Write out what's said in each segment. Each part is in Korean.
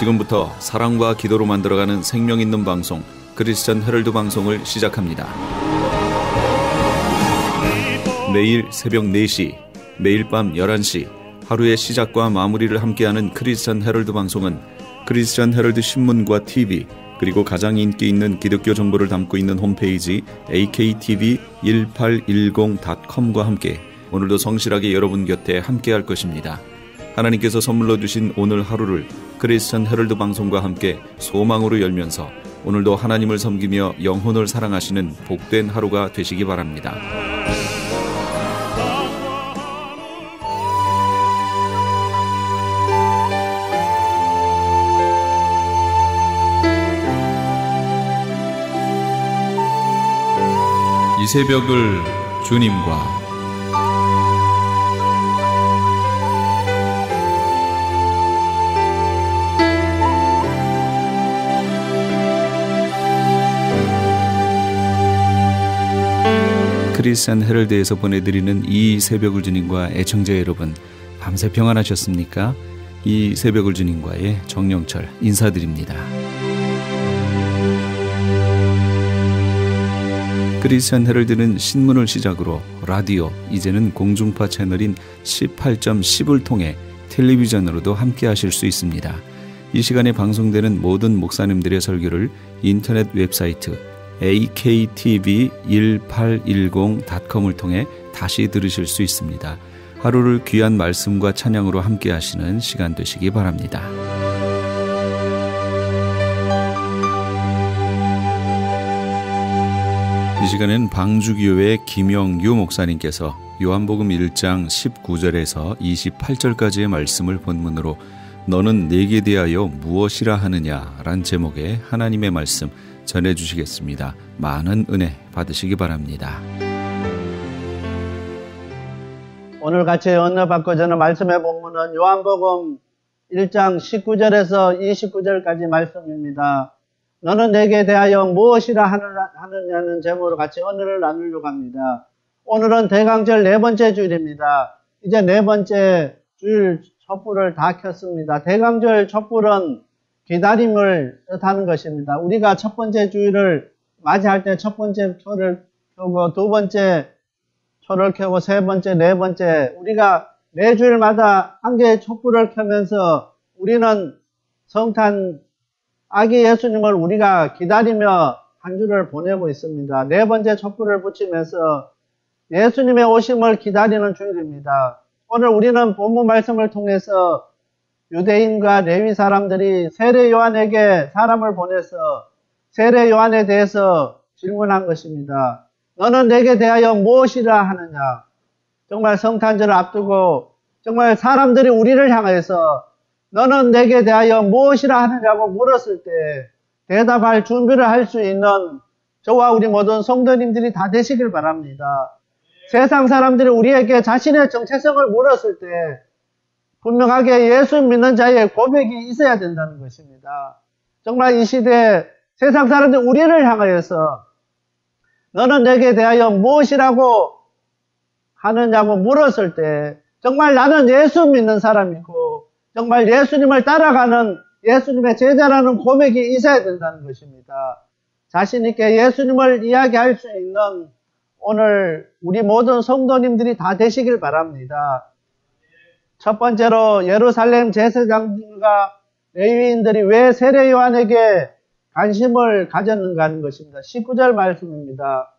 지금부터 사랑과 기도로 만들어가는 생명 있는 방송 크리스천 헤럴드 방송을 시작합니다. 매일 새벽 4시, 매일 밤 11시 하루의 시작과 마무리를 함께하는 크리스천 헤럴드 방송은 크리스천 헤럴드 신문과 TV 그리고 가장 인기 있는 기독교 정보를 담고 있는 홈페이지 aktv1810.com과 함께 오늘도 성실하게 여러분 곁에 함께할 것입니다. 하나님께서 선물로 주신 오늘 하루를 크리스천 헤럴드 방송과 함께 소망으로 열면서 오늘도 하나님을 섬기며 영혼을 사랑하시는 복된 하루가 되시기 바랍니다. 이 새벽을 주님과 크리스천 헤럴드에서 보내드리는 이 새벽을 주님과 애청자 여러분, 밤새 평안하셨습니까? 이 새벽을 주님과의 정영철 인사드립니다. 크리스천 헤럴드는 신문을 시작으로 라디오, 이제는 공중파 채널인 18.10을 통해 텔레비전으로도 함께 하실 수 있습니다. 이 시간에 방송되는 모든 목사님들의 설교를 인터넷 웹사이트 aktv1810.com을 통해 다시 들으실 수 있습니다. 하루를 귀한 말씀과 찬양으로 함께 하시는 시간 되시기 바랍니다. 이 시간엔 방주교회 김영유 목사님께서 요한복음 1장 19절에서 28절까지의 말씀을 본문으로 너는 내게 대하여 무엇이라 하느냐란 제목의 하나님의 말씀 전해주시겠습니다. 많은 은혜 받으시기 바랍니다. 오늘 같이 은혜 받고 저는 말씀의 본문은 요한복음 1장 19절에서 29절까지 말씀입니다. 너는 내게 대하여 무엇이라 하느냐는 제목으로 같이 은혜를 나누려고 합니다. 오늘은 대강절 네 번째 주일입니다. 이제 네 번째 주일 촛불을 다 켰습니다. 대강절 촛불은 기다림을 뜻하는 것입니다. 우리가 첫 번째 주일을 맞이할 때 첫 번째 초를 켜고 두 번째 초를 켜고 세 번째, 네 번째 우리가 매 주일마다 한 개의 촛불을 켜면서 우리는 성탄 아기 예수님을 우리가 기다리며 한 주를 보내고 있습니다. 네 번째 촛불을 붙이면서 예수님의 오심을 기다리는 주일입니다. 오늘 우리는 본문 말씀을 통해서 유대인과 레위 사람들이 세례 요한에게 사람을 보내서 세례 요한에 대해서 질문한 것입니다. 너는 내게 대하여 무엇이라 하느냐? 정말 성탄절을 앞두고 정말 사람들이 우리를 향해서 너는 내게 대하여 무엇이라 하느냐고 물었을 때 대답할 준비를 할 수 있는 저와 우리 모든 성도님들이 다 되시길 바랍니다. 세상 사람들이 우리에게 자신의 정체성을 물었을 때 분명하게 예수 믿는 자의 고백이 있어야 된다는 것입니다. 정말 이 시대에 세상 사람들이 우리를 향하여서 너는 내게 대하여 무엇이라고 하느냐고 물었을 때 정말 나는 예수 믿는 사람이고 정말 예수님을 따라가는 예수님의 제자라는 고백이 있어야 된다는 것입니다. 자신 있게 예수님을 이야기할 수 있는 오늘 우리 모든 성도님들이 다 되시길 바랍니다. 첫 번째로 예루살렘 제사장들과 레위인들이 왜 세례 요한에게 관심을 가졌는가 하는 것입니다. 19절 말씀입니다.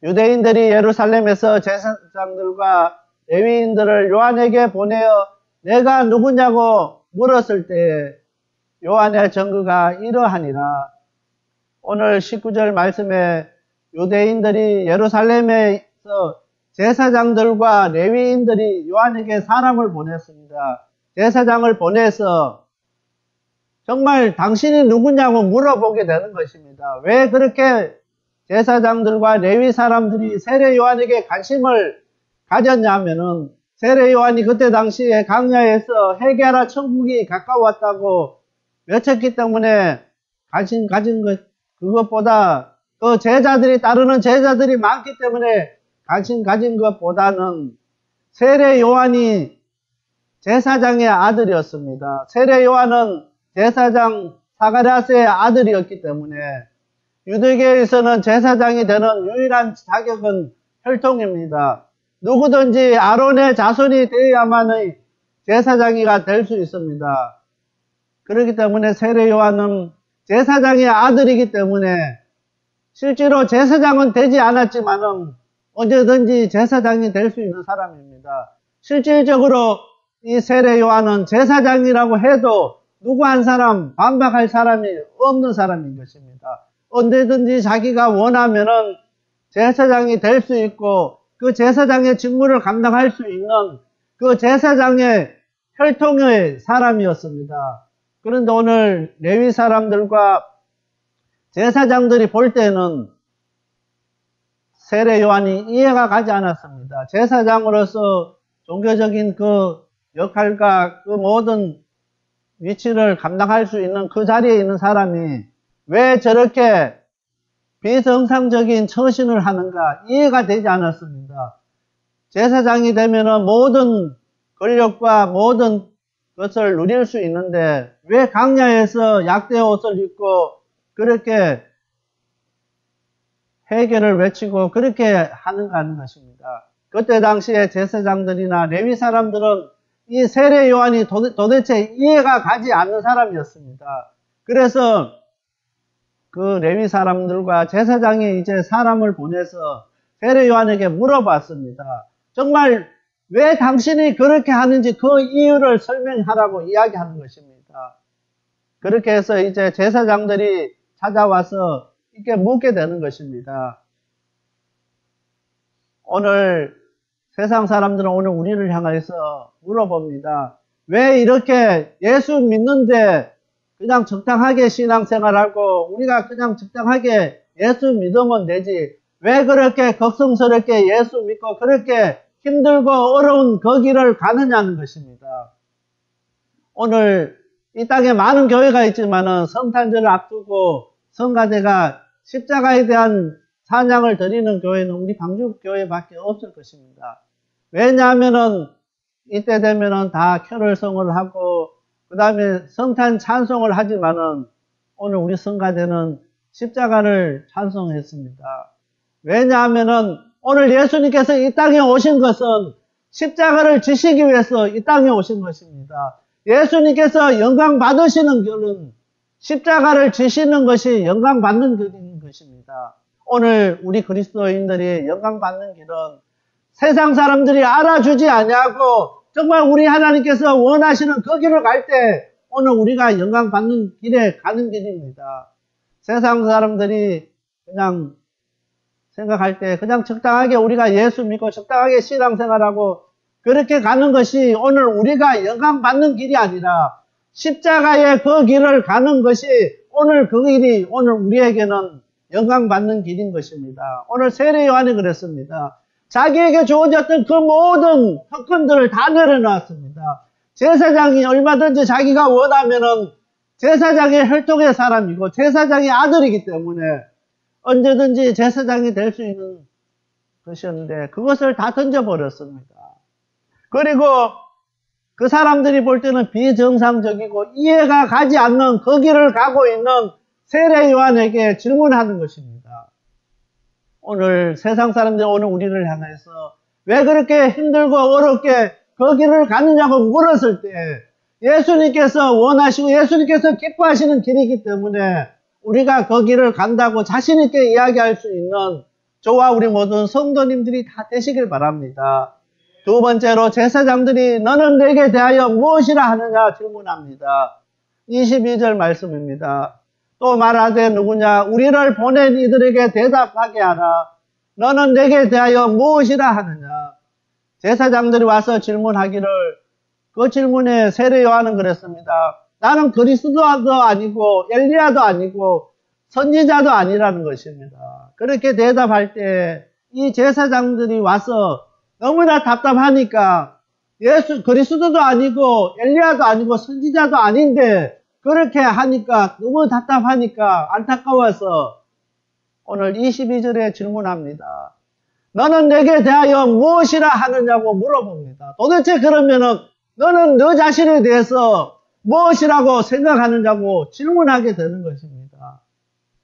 유대인들이 예루살렘에서 제사장들과 레위인들을 요한에게 보내어 내가 누구냐고 물었을 때 요한의 증거가 이러하니라. 오늘 19절 말씀에 유대인들이 예루살렘에서 제사장들과 레위인들이 요한에게 사람을 보냈습니다. 제사장을 보내서 정말 당신이 누구냐고 물어보게 되는 것입니다. 왜 그렇게 제사장들과 레위 사람들이 세례 요한에게 관심을 가졌냐면은 세례 요한이 그때 당시에 광야에서 회개하라 천국이 가까웠다고 외쳤기 때문에 관심 가진 것 그것보다 또 제자들이 따르는 제자들이 많기 때문에 관심 가진 것보다는 세례 요한이 제사장의 아들이었습니다. 세례 요한은 제사장 사가랴스의 아들이었기 때문에 유대교에서는 제사장이 되는 유일한 자격은 혈통입니다. 누구든지 아론의 자손이 되어야만의 제사장이가 될 수 있습니다. 그렇기 때문에 세례 요한은 제사장의 아들이기 때문에 실제로 제사장은 되지 않았지만은 언제든지 제사장이 될 수 있는 사람입니다. 실질적으로 이 세례 요한은 제사장이라고 해도 누구 한 사람 반박할 사람이 없는 사람인 것입니다. 언제든지 자기가 원하면은 제사장이 될 수 있고 그 제사장의 직무를 감당할 수 있는 그 제사장의 혈통의 사람이었습니다. 그런데 오늘 레위 사람들과 제사장들이 볼 때는 세례 요한이 이해가 가지 않았습니다. 제사장으로서 종교적인 그 역할과 그 모든 위치를 감당할 수 있는 그 자리에 있는 사람이 왜 저렇게 비정상적인 처신을 하는가 이해가 되지 않았습니다. 제사장이 되면은 모든 권력과 모든 것을 누릴 수 있는데 왜 광야에서 약대 옷을 입고 그렇게 회개를 외치고 그렇게 하는가 하는 것입니다. 그때 당시에 제사장들이나 레위 사람들은 이 세례 요한이 도대체 이해가 가지 않는 사람이었습니다. 그래서 그 레위 사람들과 제사장이 이제 사람을 보내서 세례 요한에게 물어봤습니다. 정말 왜 당신이 그렇게 하는지 그 이유를 설명하라고 이야기하는 것입니다. 그렇게 해서 이제 제사장들이 찾아와서 이렇게 묻게 되는 것입니다. 오늘 세상 사람들은 오늘 우리를 향해서 물어봅니다. 왜 이렇게 예수 믿는데 그냥 적당하게 신앙생활하고 우리가 그냥 적당하게 예수 믿으면 되지 왜 그렇게 걱정스럽게 예수 믿고 그렇게 힘들고 어려운 그 길을 가느냐는 것입니다. 오늘 이 땅에 많은 교회가 있지만은 성탄절을 앞두고 성가대가 십자가에 대한 찬양을 드리는 교회는 우리 방주교회밖에 없을 것입니다. 왜냐하면은 이때 되면은 다 캐롤송을 하고 그 다음에 성탄 찬송을 하지만은 오늘 우리 성가대는 십자가를 찬송했습니다. 왜냐하면은 오늘 예수님께서 이 땅에 오신 것은 십자가를 지시기 위해서 이 땅에 오신 것입니다. 예수님께서 영광 받으시는 길은 십자가를 지시는 것이 영광 받는 길인 것입니다. 오늘 우리 그리스도인들이 영광 받는 길은 세상 사람들이 알아주지 아니하고 정말 우리 하나님께서 원하시는 그 길을 갈 때 오늘 우리가 영광 받는 길에 가는 길입니다. 세상 사람들이 그냥 생각할 때 그냥 적당하게 우리가 예수 믿고 적당하게 신앙생활하고 그렇게 가는 것이 오늘 우리가 영광 받는 길이 아니라 십자가의 그 길을 가는 것이 오늘 그 길이 오늘 우리에게는 영광 받는 길인 것입니다. 오늘 세례 요한이 그랬습니다. 자기에게 주어졌던 그 모든 특권들을 다 내려놨습니다. 제사장이 얼마든지 자기가 원하면은 제사장의 혈통의 사람이고 제사장의 아들이기 때문에 언제든지 제사장이 될 수 있는 것이었는데 그것을 다 던져버렸습니다. 그리고 그 사람들이 볼 때는 비정상적이고 이해가 가지 않는 그 길을 가고 있는 세례 요한에게 질문하는 것입니다. 오늘 세상 사람들이 오늘 우리를 향해서 왜 그렇게 힘들고 어렵게 그 길을 가느냐고 물었을 때 예수님께서 원하시고 예수님께서 기뻐하시는 길이기 때문에 우리가 그 길을 간다고 자신 있게 이야기할 수 있는 저와 우리 모든 성도님들이 다 되시길 바랍니다. 두 번째로 제사장들이 너는 내게 대하여 무엇이라 하느냐 질문합니다. 22절 말씀입니다. 또 말하되 누구냐 우리를 보낸 이들에게 대답하게 하라. 너는 내게 대하여 무엇이라 하느냐. 제사장들이 와서 질문하기를 그 질문에 세례 요한은 그랬습니다. 나는 그리스도도 아니고 엘리야도 아니고 선지자도 아니라는 것입니다. 그렇게 대답할 때 이 제사장들이 와서 너무나 답답하니까 그리스도도 아니고 엘리야도 아니고 선지자도 아닌데 그렇게 하니까 너무 답답하니까 안타까워서 오늘 22절에 질문합니다. 너는 내게 대하여 무엇이라 하느냐고 물어봅니다. 도대체 그러면은 너는 너 자신에 대해서 무엇이라고 생각하느냐고 질문하게 되는 것입니다.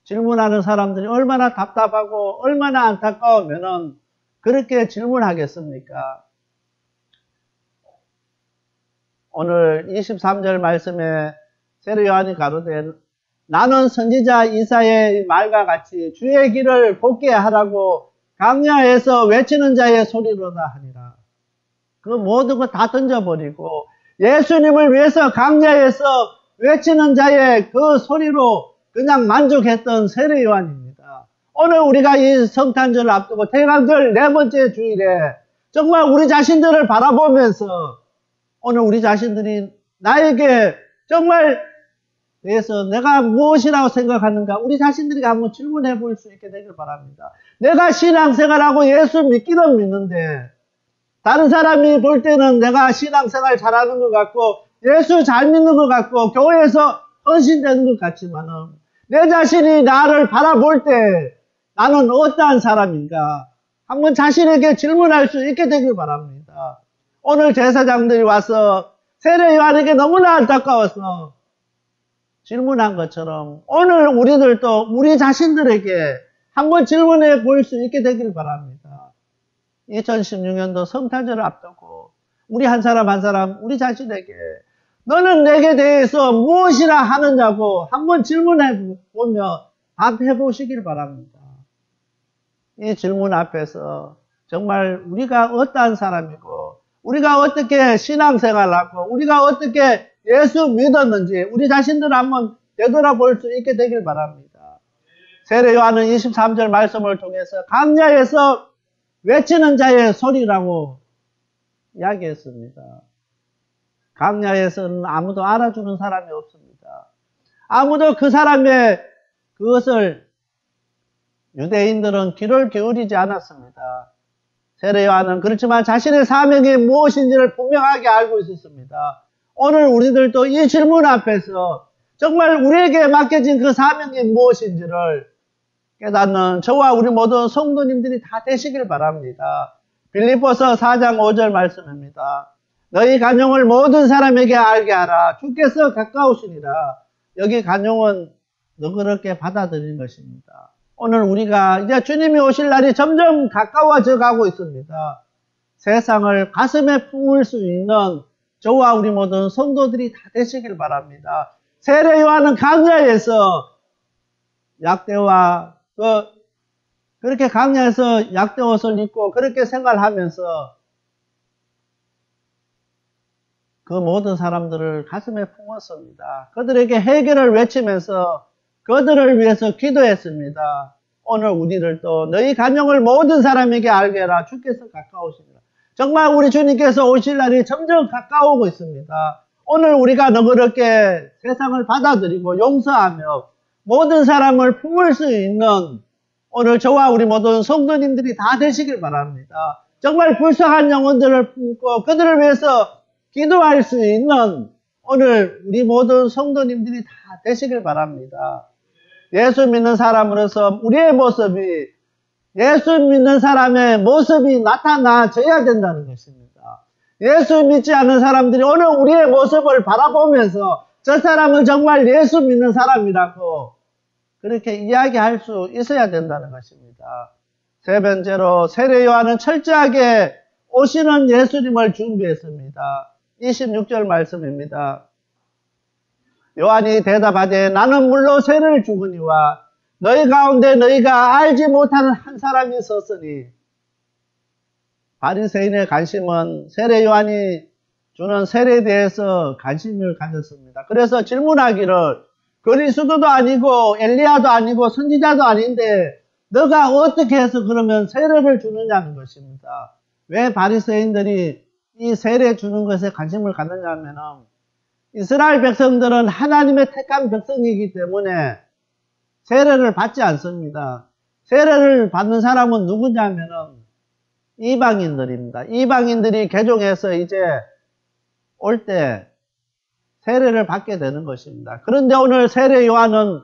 질문하는 사람들이 얼마나 답답하고 얼마나 안타까우면은 그렇게 질문하겠습니까? 오늘 23절 말씀에 세례 요한이 가로되 나는 선지자 이사야의 말과 같이 주의 길을 곱게 하라고 강야에서 외치는 자의 소리로다 하니라. 그 모든 거 다 던져버리고 예수님을 위해서 강야에서 외치는 자의 그 소리로 그냥 만족했던 세례 요한입니다. 오늘 우리가 이 성탄절을 앞두고 대강절 네 번째 주일에 정말 우리 자신들을 바라보면서 오늘 우리 자신들이 나에게 정말 대해서 내가 무엇이라고 생각하는가 우리 자신들에게 한번 질문해 볼 수 있게 되길 바랍니다. 내가 신앙생활하고 예수 믿기는 믿는데 다른 사람이 볼 때는 내가 신앙생활 잘하는 것 같고 예수 잘 믿는 것 같고 교회에서 헌신되는 것 같지만은 내 자신이 나를 바라볼 때 나는 어떠한 사람인가 한번 자신에게 질문할 수 있게 되길 바랍니다. 오늘 제사장들이 와서 세례 요한에게 너무나 안타까워서 질문한 것처럼 오늘 우리들도 우리 자신들에게 한번 질문해 볼 수 있게 되길 바랍니다. 2016년도 성탄절을 앞두고 우리 한 사람 한 사람 우리 자신에게 너는 내게 대해서 무엇이라 하느냐고 한번 질문해 보며 답해 보시길 바랍니다. 이 질문 앞에서 정말 우리가 어떠한 사람이고 우리가 어떻게 신앙생활하고 우리가 어떻게 예수 믿었는지 우리 자신들 한번 되돌아볼 수 있게 되길 바랍니다. 세례 요한은 23절 말씀을 통해서 강야에서 외치는 자의 소리라고 이야기했습니다. 강야에서는 아무도 알아주는 사람이 없습니다. 아무도 그 사람의 그것을 유대인들은 귀를 기울이지 않았습니다. 세례 요한은 그렇지만 자신의 사명이 무엇인지를 분명하게 알고 있었습니다. 오늘 우리들도 이 질문 앞에서 정말 우리에게 맡겨진 그 사명이 무엇인지를 깨닫는 저와 우리 모든 성도님들이 다 되시길 바랍니다. 빌립보서 4장 5절 말씀입니다. 너희 간용을 모든 사람에게 알게 하라. 주께서 가까우시니라. 여기 간용은 너그럽게 받아들인 것입니다. 오늘 우리가 이제 주님이 오실 날이 점점 가까워져 가고 있습니다. 세상을 가슴에 품을 수 있는 저와 우리 모든 성도들이 다 되시길 바랍니다. 세례 요한은 강야에서 약대와 그렇게 강야에서 약대 옷을 입고 그렇게 생활하면서 그 모든 사람들을 가슴에 품었습니다. 그들에게 해결을 외치면서 그들을 위해서 기도했습니다. 오늘 우리들도 너희 간용을 모든 사람에게 알게 해라. 주께서 가까우시니라. 정말 우리 주님께서 오실 날이 점점 가까우고 있습니다. 오늘 우리가 너그럽게 세상을 받아들이고 용서하며 모든 사람을 품을 수 있는 오늘 저와 우리 모든 성도님들이 다 되시길 바랍니다. 정말 불쌍한 영혼들을 품고 그들을 위해서 기도할 수 있는 오늘 우리 모든 성도님들이 다 되시길 바랍니다. 예수 믿는 사람으로서 우리의 모습이 예수 믿는 사람의 모습이 나타나져야 된다는 것입니다. 예수 믿지 않는 사람들이 오늘 우리의 모습을 바라보면서 저 사람은 정말 예수 믿는 사람이라고 그렇게 이야기할 수 있어야 된다는 것입니다. 세 번째로 세례 요한은 철저하게 오시는 예수님을 준비했습니다. 26절 말씀입니다. 요한이 대답하되 나는 물로 세례를 주거니와 너희 가운데 너희가 알지 못하는 한 사람이 있었으니 바리새인의 관심은 세례 요한이 주는 세례에 대해서 관심을 가졌습니다. 그래서 질문하기를 그리스도도 아니고 엘리야도 아니고 선지자도 아닌데 너가 어떻게 해서 그러면 세례를 주느냐는 것입니다. 왜 바리새인들이 이 세례 주는 것에 관심을 갖느냐면은 이스라엘 백성들은 하나님의 택한 백성이기 때문에 세례를 받지 않습니다. 세례를 받는 사람은 누구냐면은 이방인들입니다. 이방인들이 개종해서 이제 올 때 세례를 받게 되는 것입니다. 그런데 오늘 세례 요한은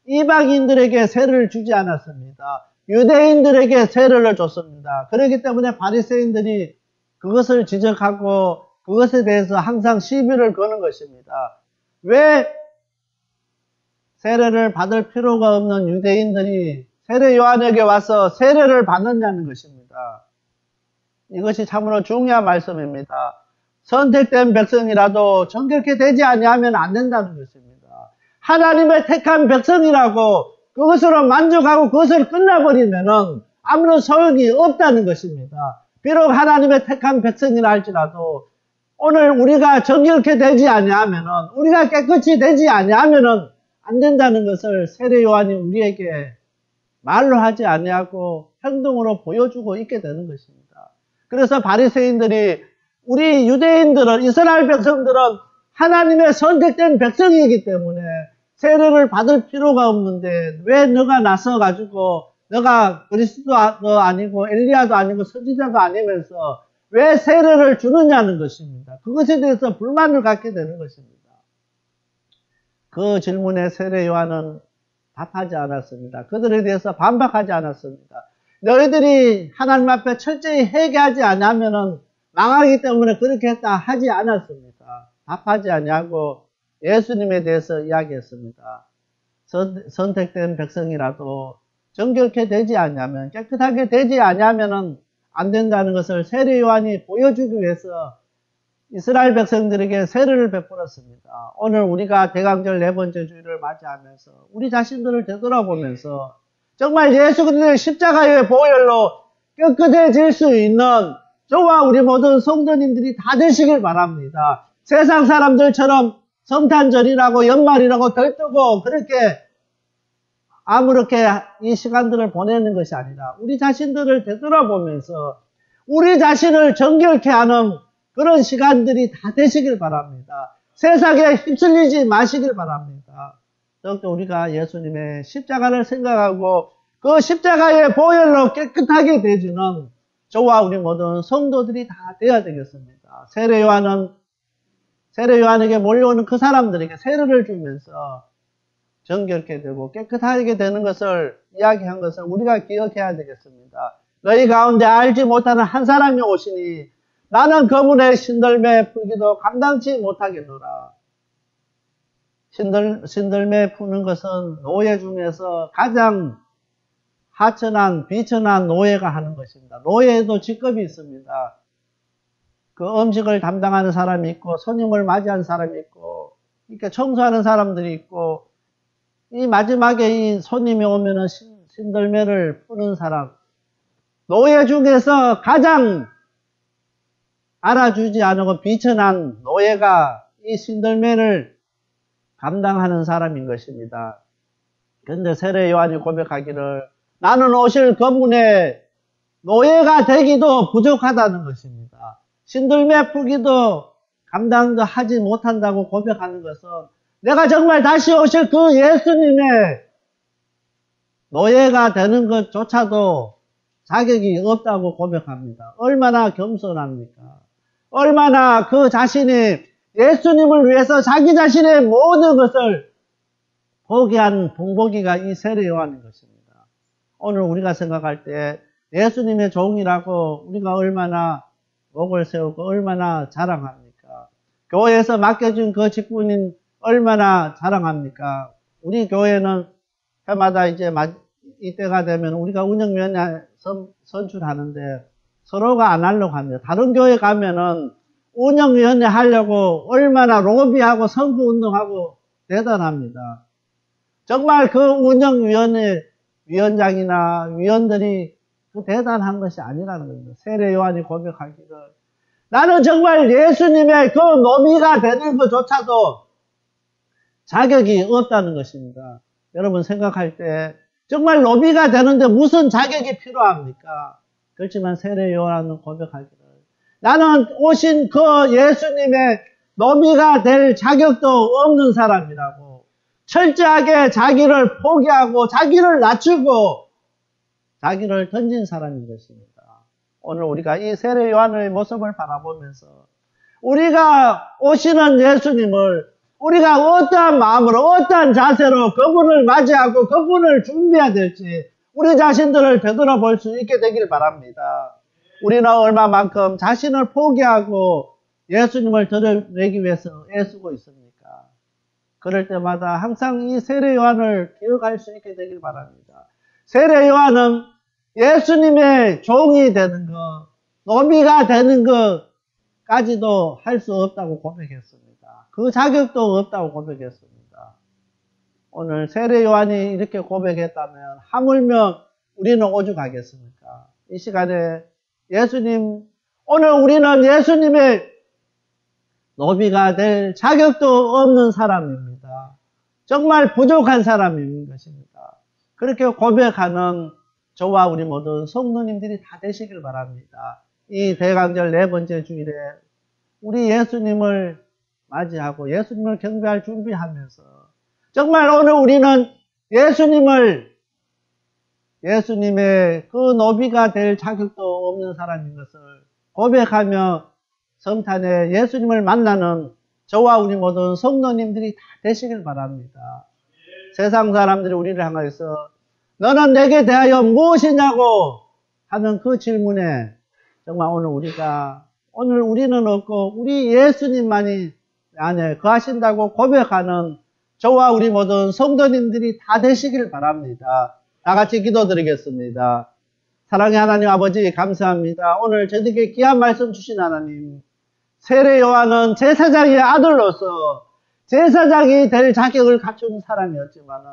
이방인들에게 세례를 주지 않았습니다. 유대인들에게 세례를 줬습니다. 그렇기 때문에 바리새인들이 그것을 지적하고 그것에 대해서 항상 시비를 거는 것입니다. 왜 세례를 받을 필요가 없는 유대인들이 세례 요한에게 와서 세례를 받느냐는 것입니다. 이것이 참으로 중요한 말씀입니다. 선택된 백성이라도 정결케 되지 아니하면 안 된다는 것입니다. 하나님의 택한 백성이라고 그것으로 만족하고 그것을 끝나버리면은 아무런 소용이 없다는 것입니다. 비록 하나님의 택한 백성이라 할지라도 오늘 우리가 정결케 되지 아니하면은, 우리가 깨끗이 되지 아니하면은 안 된다는 것을 세례 요한이 우리에게 말로 하지 아니하고 행동으로 보여주고 있게 되는 것입니다. 그래서 바리새인들이, 우리 유대인들은, 이스라엘 백성들은 하나님의 선택된 백성이기 때문에 세례를 받을 필요가 없는데 왜 너가 나서가지고 너가 그리스도도 아니고 엘리야도 아니고 선지자도 아니면서 왜 세례를 주느냐는 것입니다. 그것에 대해서 불만을 갖게 되는 것입니다. 그 질문에 세례 요한은 답하지 않았습니다. 그들에 대해서 반박하지 않았습니다. 너희들이 하나님 앞에 철저히 회개하지 않으면 망하기 때문에 그렇게 했다 하지 않았습니다. 답하지 아니하고 예수님에 대해서 이야기했습니다. 선택된 백성이라도 정결케 되지 않으면, 깨끗하게 되지 않으면 안 된다는 것을 세례 요한이 보여주기 위해서 이스라엘 백성들에게 세례를 베풀었습니다. 오늘 우리가 대강절 네 번째 주일을 맞이하면서 우리 자신들을 되돌아보면서 정말 예수 그리스도의 십자가의 보혈로 깨끗해질 수 있는 저와 우리 모든 성도님들이 다 되시길 바랍니다. 세상 사람들처럼 성탄절이라고 연말이라고 들뜨고 그렇게 아무렇게 이 시간들을 보내는 것이 아니라 우리 자신들을 되돌아보면서 우리 자신을 정결케 하는 그런 시간들이 다 되시길 바랍니다. 세상에 휩쓸리지 마시길 바랍니다. 더욱더 우리가 예수님의 십자가를 생각하고 그 십자가의 보혈로 깨끗하게 되지는 저와 우리 모든 성도들이 다 되어야 되겠습니다. 세례 요한에게 몰려오는 그 사람들에게 세례를 주면서 정결케 되고 깨끗하게 되는 것을 이야기한 것을 우리가 기억해야 되겠습니다. 너희 가운데 알지 못하는 한 사람이 오시니 나는 그분의 신들매 풀기도 감당치 못하겠노라. 신들매 푸는 것은 노예 중에서 가장 하천한, 비천한 노예가 하는 것입니다. 노예에도 직급이 있습니다. 그 음식을 담당하는 사람이 있고, 손님을 맞이하는 사람이 있고, 이렇게 청소하는 사람들이 있고, 이 마지막에 이 손님이 오면은 신들매를 푸는 사람, 노예 중에서 가장 알아주지 않고 비천한 노예가 이 신들매를 감당하는 사람인 것입니다. 그런데 세례 요한이 고백하기를 나는 오실 그분의 노예가 되기도 부족하다는 것입니다. 신들매 풀기도 감당도 하지 못한다고 고백하는 것은 내가 정말 다시 오실 그 예수님의 노예가 되는 것조차도 자격이 없다고 고백합니다. 얼마나 겸손합니까? 얼마나 그 자신이 예수님을 위해서 자기 자신의 모든 것을 포기한 봉복이가 이 세례 요한인 것입니다. 오늘 우리가 생각할 때 예수님의 종이라고 우리가 얼마나 목을 세우고 얼마나 자랑합니까? 교회에서 맡겨준 그 직분인 얼마나 자랑합니까? 우리 교회는 해마다 이제 이때가 되면 우리가 운영위원회 선출하는데 서로가 안 하려고 합니다. 다른 교회 가면은 운영위원회 하려고 얼마나 로비하고 선거운동하고 대단합니다. 정말 그 운영위원회 위원장이나 위원들이 그 대단한 것이 아니라는 겁니다. 세례 요한이 고백하기를 나는 정말 예수님의 그 노비가 되는 것조차도 자격이 없다는 것입니다. 여러분 생각할 때 정말 노비가 되는데 무슨 자격이 필요합니까? 그렇지만 세례 요한은 고백하기를 나는 오신 그 예수님의 노비가 될 자격도 없는 사람이라고 철저하게 자기를 포기하고 자기를 낮추고 자기를 던진 사람인 것입니다. 오늘 우리가 이 세례 요한의 모습을 바라보면서 우리가 오시는 예수님을 우리가 어떠한 마음으로 어떠한 자세로 그분을 맞이하고 그분을 준비해야 될지 우리 자신들을 되돌아볼 수 있게 되길 바랍니다. 우리는 얼마만큼 자신을 포기하고 예수님을 드러내기 위해서 애쓰고 있습니까? 그럴 때마다 항상 이 세례 요한을 기억할 수 있게 되길 바랍니다. 세례 요한은 예수님의 종이 되는 것, 노비가 되는 것까지도 할 수 없다고 고백했습니다. 그 자격도 없다고 고백했습니다. 오늘 세례 요한이 이렇게 고백했다면 하물며 우리는 오죽하겠습니까? 이 시간에 예수님, 오늘 우리는 예수님의 노비가 될 자격도 없는 사람입니다. 정말 부족한 사람인 것입니다. 그렇게 고백하는 저와 우리 모든 성도님들이 다 되시길 바랍니다. 이 대강절 4번째 주일에 우리 예수님을 맞이하고 예수님을 경배할 준비하면서 정말 오늘 우리는 예수님의 그 노비가 될 자격도 없는 사람인 것을 고백하며 성탄에 예수님을 만나는 저와 우리 모든 성도님들이 다 되시길 바랍니다. 세상 사람들이 우리를 향해서 너는 내게 대하여 무엇이냐고 하는 그 질문에 정말 오늘 우리는 없고 우리 예수님만이 안에 거하신다고 고백하는 저와 우리 모든 성도님들이 다 되시길 바랍니다. 다 같이 기도드리겠습니다. 사랑의 하나님 아버지 감사합니다. 오늘 저에게 귀한 말씀 주신 하나님, 세례 요한은 제사장의 아들로서 제사장이 될 자격을 갖춘 사람이었지만은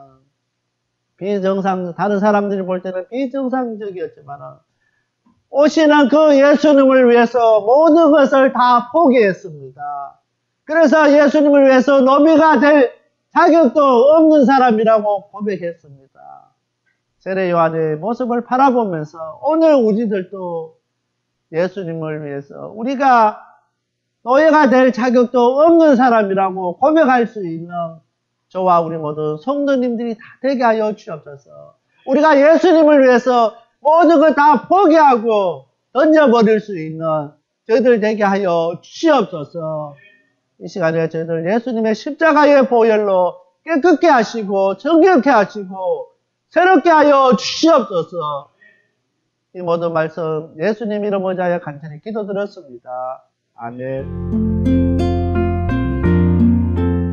다른 사람들이 볼 때는 비정상적이었지만은 오시는 그 예수님을 위해서 모든 것을 다 포기했습니다. 그래서 예수님을 위해서 노비가 될 자격도 없는 사람이라고 고백했습니다. 세례 요한의 모습을 바라보면서 오늘 우리들도 예수님을 위해서 우리가 노예가 될 자격도 없는 사람이라고 고백할 수 있는 저와 우리 모든 성도님들이 다 되게 하여 주옵소서. 우리가 예수님을 위해서 모든 걸 다 포기하고 던져버릴 수 있는 저희들 되게 하여 주옵소서. 이 시간에 저희들 예수님의 십자가의 보혈로 깨끗게 하시고 정결케 하시고 새롭게 하여 주시옵소서. 이 모든 말씀 예수님 이름으로 하여 간절히 기도드렸습니다. 아멘.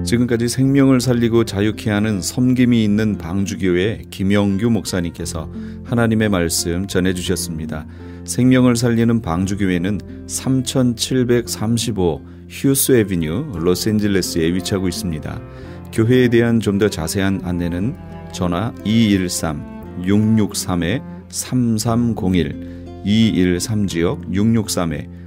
지금까지 생명을 살리고 자유케 하는 섬김이 있는 방주교회 김영규 목사님께서 하나님의 말씀 전해주셨습니다. 생명을 살리는 방주교회는 3735 휴스 애비뉴 로스앤젤레스에 위치하고 있습니다. 교회에 대한 좀 더 자세한 안내는 전화 213-663-3301 213지역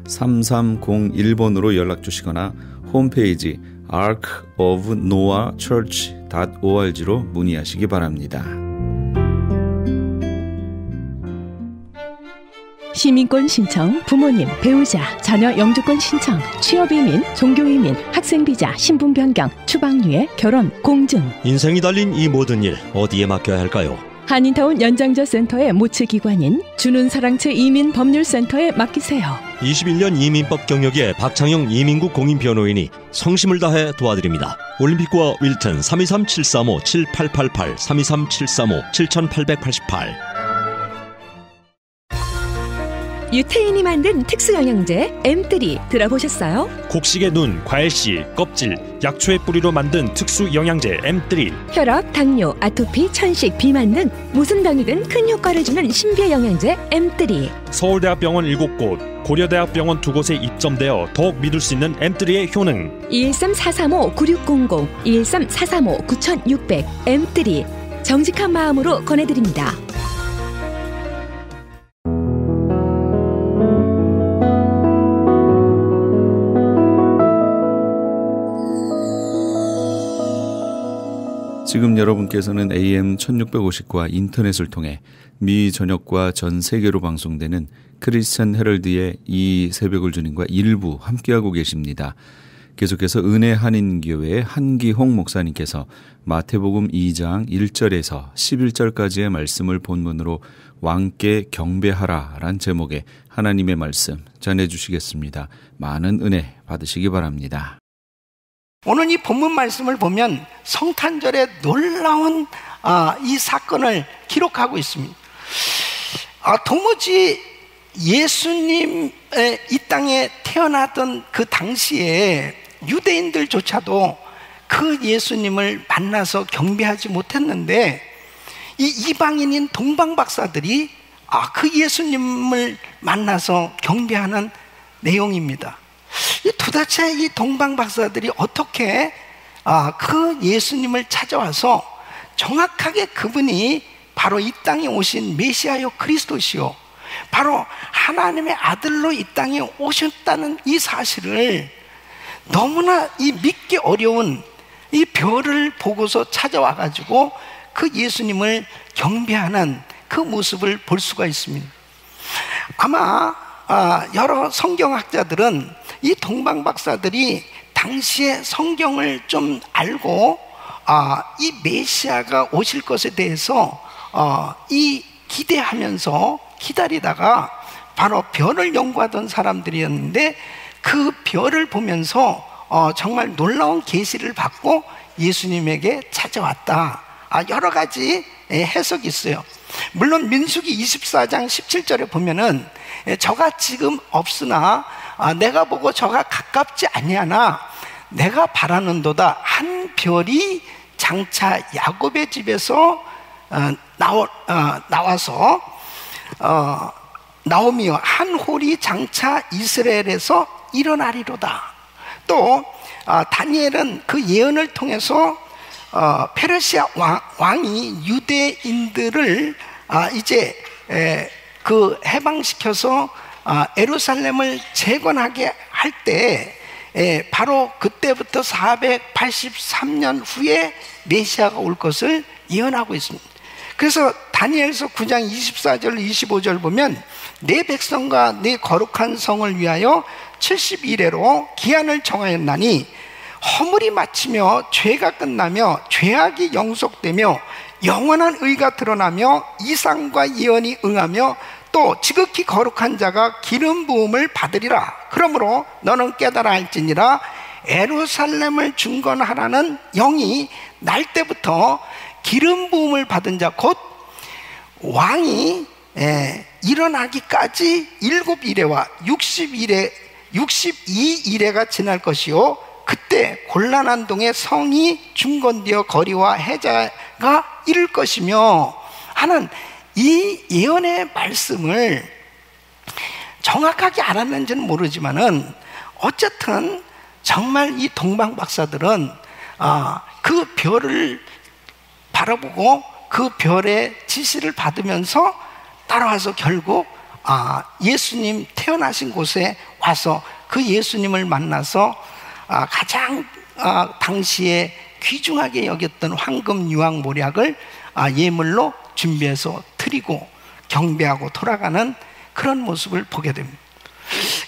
663-3301번으로 연락주시거나 홈페이지 arkofnoahchurch.org로 문의하시기 바랍니다. 시민권 신청, 부모님, 배우자, 자녀 영주권 신청, 취업이민, 종교이민, 학생비자, 신분 변경, 추방유예, 결혼, 공증. 인생이 달린 이 모든 일 어디에 맡겨야 할까요? 한인타운 연장자 센터의 모츠기관인 주눈사랑채 이민법률센터에 맡기세요. 21년 이민법 경력의 박창영 이민국 공인변호인이 성심을 다해 도와드립니다. 올림픽과 윌튼 323-735-7888 323-735-7888. 유태인이 만든 특수영양제 M3 들어보셨어요? 곡식의 눈, 과일씨, 껍질, 약초의 뿌리로 만든 특수영양제 M3. 혈압, 당뇨, 아토피, 천식, 비만 등 무슨 병이든 큰 효과를 주는 신비의 영양제 M3. 서울대학병원 7곳, 고려대학병원 2곳에 입점되어 더욱 믿을 수 있는 M3의 효능. 213-435-9600, 213-435-9600 M3. 정직한 마음으로 권해드립니다. 지금 여러분께서는 AM 1650과 인터넷을 통해 미 전역과 전 세계로 방송되는 크리스천 헤럴드의 이 새벽을 주님과 일부 함께하고 계십니다. 계속해서 은혜 한인교회의 한기홍 목사님께서 마태복음 2장 1절에서 11절까지의 말씀을 본문으로 왕께 경배하라 란 제목의 하나님의 말씀 전해주시겠습니다. 많은 은혜 받으시기 바랍니다. 오늘 이 본문 말씀을 보면 성탄절에 놀라운 이 사건을 기록하고 있습니다. 도무지 예수님 이 땅에 태어나던 그 당시에 유대인들조차도 그 예수님을 만나서 경배하지 못했는데 이 이방인인 동방박사들이 그 예수님을 만나서 경배하는 내용입니다. 도대체 이 동방박사들이 어떻게 그 예수님을 찾아와서 정확하게 그분이 바로 이 땅에 오신 메시아요 그리스도시요 바로 하나님의 아들로 이 땅에 오셨다는 이 사실을 너무나 이 믿기 어려운 이 별을 보고서 찾아와 가지고 그 예수님을 경배하는 그 모습을 볼 수가 있습니다. 아마 여러 성경학자들은 이 동방박사들이 당시에 성경을 좀 알고 이 메시아가 오실 것에 대해서 기대하면서 기다리다가 바로 별을 연구하던 사람들이었는데 그 별을 보면서 정말 놀라운 계시를 받고 예수님에게 찾아왔다. 여러 가지 해석이 있어요. 물론 민수기 24장 17절에 보면은 저가 지금 없으나 내가 보고 저가 가깝지 아니하나 내가 바라는도다 한 별이 장차 야곱의 집에서 나와서 나오며 한 홀이 장차 이스라엘에서 일어나리로다. 또 다니엘은 그 예언을 통해서 페르시아 왕이 유대인들을 이제 그 해방시켜서 예루살렘을 재건하게 할 때 바로 그때부터 483년 후에 메시아가 올 것을 예언하고 있습니다. 그래서 다니엘서 9장 24절 25절 보면 내 백성과 내 거룩한 성을 위하여 70일에로 기한을 정하였나니 허물이 마치며 죄가 끝나며 죄악이 영속되며 영원한 의가 드러나며 이상과 예언이 응하며 또 지극히 거룩한 자가 기름 부음을 받으리라. 그러므로 너는 깨달아 할지니라 예루살렘을 중건하라는 영이 날 때부터 기름 부음을 받은 자 곧 왕이 일어나기까지 7일에와 62일에가 지날 것이요 그때 곤란한 동에 성이 중건되어 거리와 해자가 이를 것이며 하는 이 예언의 말씀을 정확하게 알았는지는 모르지만은 어쨌든 정말 이 동방박사들은 그 별을 바라보고 그 별의 지시를 받으면서 따라와서 결국 예수님 태어나신 곳에 와서 그 예수님을 만나서 가장 당시에 귀중하게 여겼던 황금 유황 모략을 예물로 준비해서 드리고 경배하고 돌아가는 그런 모습을 보게 됩니다.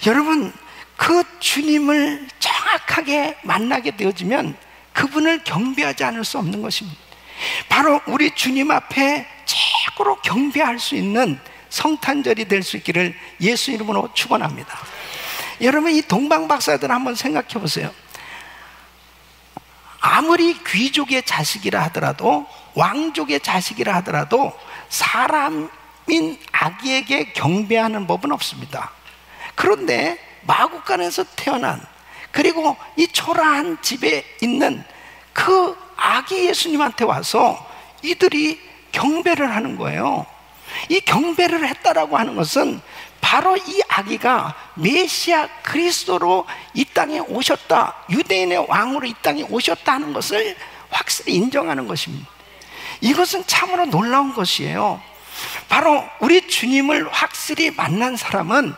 여러분, 그 주님을 정확하게 만나게 되어지면 그분을 경배하지 않을 수 없는 것입니다. 바로 우리 주님 앞에 최고로 경배할 수 있는 성탄절이 될 수 있기를 예수 이름으로 축원합니다. 여러분, 이 동방박사들 한번 생각해 보세요. 아무리 귀족의 자식이라 하더라도 왕족의 자식이라 하더라도 사람인 아기에게 경배하는 법은 없습니다. 그런데 마구간에서 태어난 그리고 이 초라한 집에 있는 그 아기 예수님한테 와서 이들이 경배를 하는 거예요. 이 경배를 했다라고 하는 것은 바로 이 아기가 메시아 그리스도로 이 땅에 오셨다, 유대인의 왕으로 이 땅에 오셨다 하는 것을 확실히 인정하는 것입니다. 이것은 참으로 놀라운 것이에요. 바로 우리 주님을 확실히 만난 사람은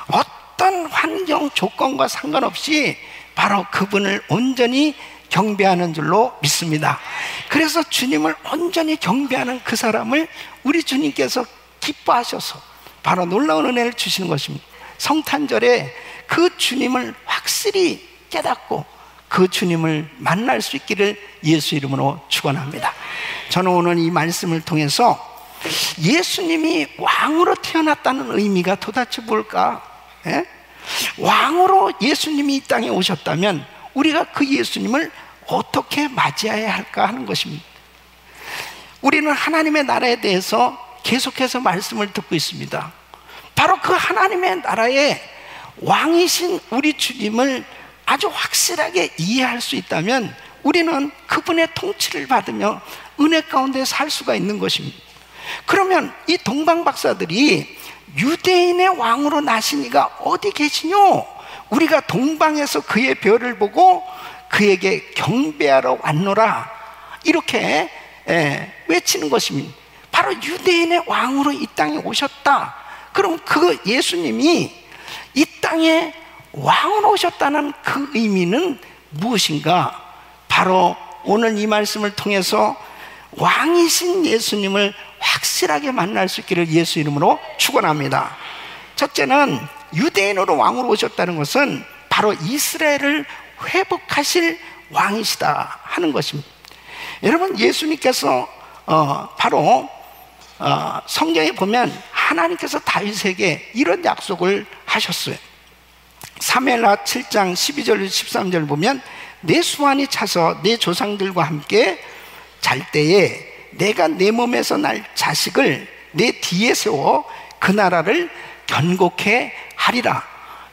어떤 환경 조건과 상관없이 바로 그분을 온전히 경배하는 줄로 믿습니다. 그래서 주님을 온전히 경배하는 그 사람을 우리 주님께서 기뻐하셔서 바로 놀라운 은혜를 주시는 것입니다. 성탄절에 그 주님을 확실히 깨닫고 그 주님을 만날 수 있기를 예수 이름으로 축원합니다. 저는 오늘 이 말씀을 통해서 예수님이 왕으로 태어났다는 의미가 도대체 뭘까? 왕으로 예수님이 이 땅에 오셨다면 우리가 그 예수님을 어떻게 맞이해야 할까 하는 것입니다. 우리는 하나님의 나라에 대해서 계속해서 말씀을 듣고 있습니다. 바로 그 하나님의 나라의 왕이신 우리 주님을 아주 확실하게 이해할 수 있다면 우리는 그분의 통치를 받으며 은혜 가운데 살 수가 있는 것입니다. 그러면 이 동방 박사들이 유대인의 왕으로 나신 이가 어디 계시뇨? 우리가 동방에서 그의 별을 보고 그에게 경배하러 왔노라, 이렇게 외치는 것입니다. 바로 유대인의 왕으로 이 땅에 오셨다. 그럼 그 예수님이 이 땅에 왕으로 오셨다는 그 의미는 무엇인가? 바로 오늘 이 말씀을 통해서 왕이신 예수님을 확실하게 만날 수 있기를 예수 이름으로 축원합니다. 첫째는 유대인으로 왕으로 오셨다는 것은 바로 이스라엘을 회복하실 왕이시다 하는 것입니다. 여러분, 예수님께서 바로 성경에 보면 하나님께서 다윗에게 이런 약속을 하셨어요. 사무엘하 7장 12절 13절 보면 내 수완이 차서 내 조상들과 함께 잘 때에 내가 내 몸에서 날 자식을 내 뒤에 세워 그 나라를 견고케 하리라.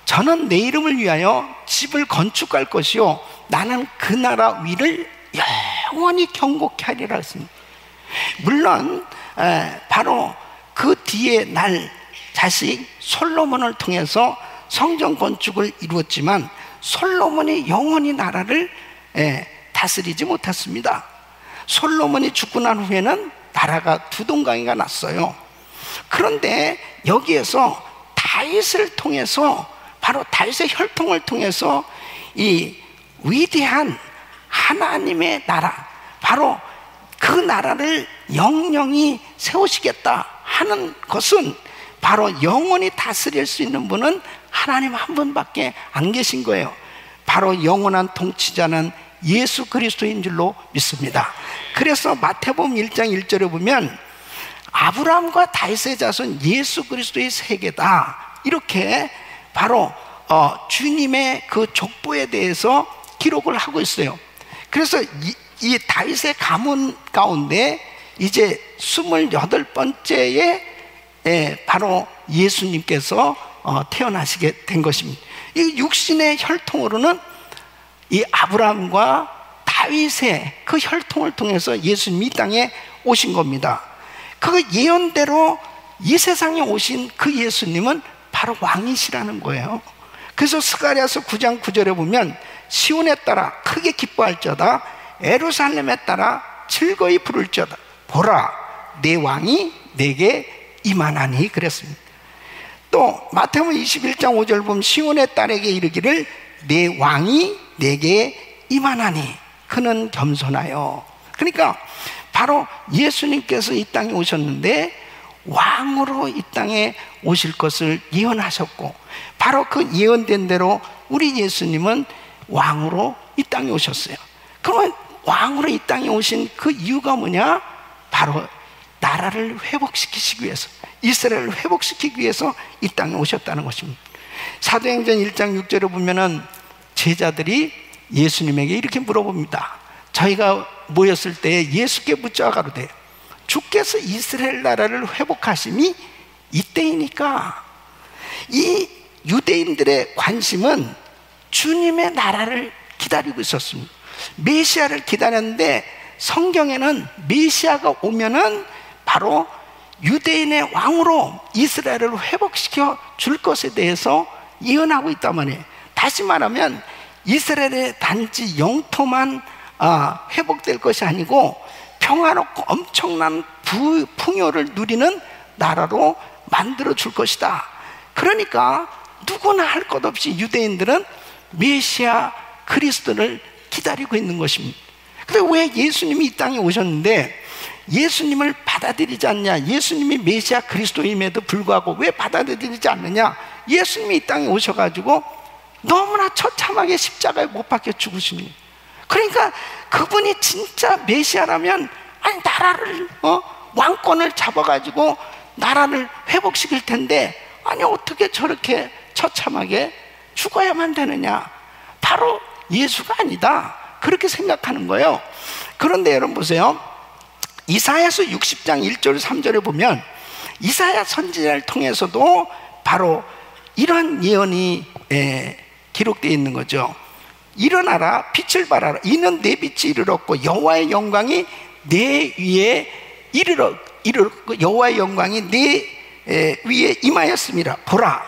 저는 내 이름을 위하여 집을 건축할 것이요 나는 그 나라 위를 영원히 견고케 하리라 했습니다. 물론 바로 그 뒤에 날 자식 솔로몬을 통해서 성전 건축을 이루었지만 솔로몬이 영원히 나라를 다스리지 못했습니다. 솔로몬이 죽고 난 후에는 나라가 두동강이가 났어요. 그런데 여기에서 다윗을 통해서, 바로 다윗의 혈통을 통해서 이 위대한 하나님의 나라, 바로 그 나라를 영영히 세우시겠다 하는 것은 바로 영원히 다스릴 수 있는 분은 하나님 한 분밖에 안 계신 거예요. 바로 영원한 통치자는 예수 그리스도인 줄로 믿습니다. 그래서 마태복음 1장 1절에 보면 아브라함과 다윗의 자손 예수 그리스도의 세계다, 이렇게 바로 주님의 그 족보에 대해서 기록을 하고 있어요. 그래서 이 다윗의 가문 가운데 이제 28번째에 바로 예수님께서 태어나시게 된 것입니다. 이 육신의 혈통으로는 이 아브라함과 다윗의 그 혈통을 통해서 예수님이 이 땅에 오신 겁니다. 그 예언대로 이 세상에 오신 그 예수님은 바로 왕이시라는 거예요. 그래서 스가랴서 9장 9절에 보면 시온에 따라 크게 기뻐할지어다 예루살렘에 따라 즐거이 부를지어다 보라 내 왕이 내게 임하나니 그랬습니다. 또 마태복음 21장 5절 보면 시온의 딸에게 이르기를 내 왕이 내게 임하나니 그는 겸손하여. 그러니까 바로 예수님께서 이 땅에 오셨는데 왕으로 이 땅에 오실 것을 예언하셨고, 바로 그 예언된 대로 우리 예수님은 왕으로 이 땅에 오셨어요. 그러면 왕으로 이 땅에 오신 그 이유가 뭐냐? 바로 나라를 회복시키시기 위해서, 이스라엘을 회복시키기 위해서 이 땅에 오셨다는 것입니다. 사도행전 1장 6절에 보면은 제자들이 예수님에게 이렇게 물어봅니다. 저희가 모였을 때 예수께 묻자 가로되 주께서 이스라엘 나라를 회복하심이 이때이니까. 이 유대인들의 관심은 주님의 나라를 기다리고 있었습니다. 메시아를 기다렸는데 성경에는 메시아가 오면은 바로 유대인의 왕으로 이스라엘을 회복시켜 줄 것에 대해서 예언하고 있단 말이에요. 다시 말하면 이스라엘의 단지 영토만 회복될 것이 아니고 평화롭고 엄청난 풍요를 누리는 나라로 만들어 줄 것이다. 그러니까 누구나 할 것 없이 유대인들은 메시아 그리스도를 기다리고 있는 것입니다. 근데 왜 예수님이 이 땅에 오셨는데 예수님을 받아들이지 않냐? 예수님이 메시아 그리스도임에도 불구하고 왜 받아들이지 않느냐? 예수님이 이 땅에 오셔가지고 너무나 처참하게 십자가에 못 박혀 죽으시는 거예요. 그러니까 그분이 진짜 메시아라면 아니 나라를 왕권을 잡아가지고 나라를 회복시킬 텐데 아니 어떻게 저렇게 처참하게 죽어야만 되느냐? 바로 예수가 아니다, 그렇게 생각하는 거예요. 그런데 여러분 보세요. 이사야서 60장 1절 3절에 보면 이사야 선지자를 통해서도 바로 이러한 예언이 기록되어 있는 거죠. 일어나라, 빛을 발하라. 이는 내 빛이 이르렀고 여호와의 영광이 내 위에 이르렀고 여호와의 영광이 내 위에 임하였음이라. 보라,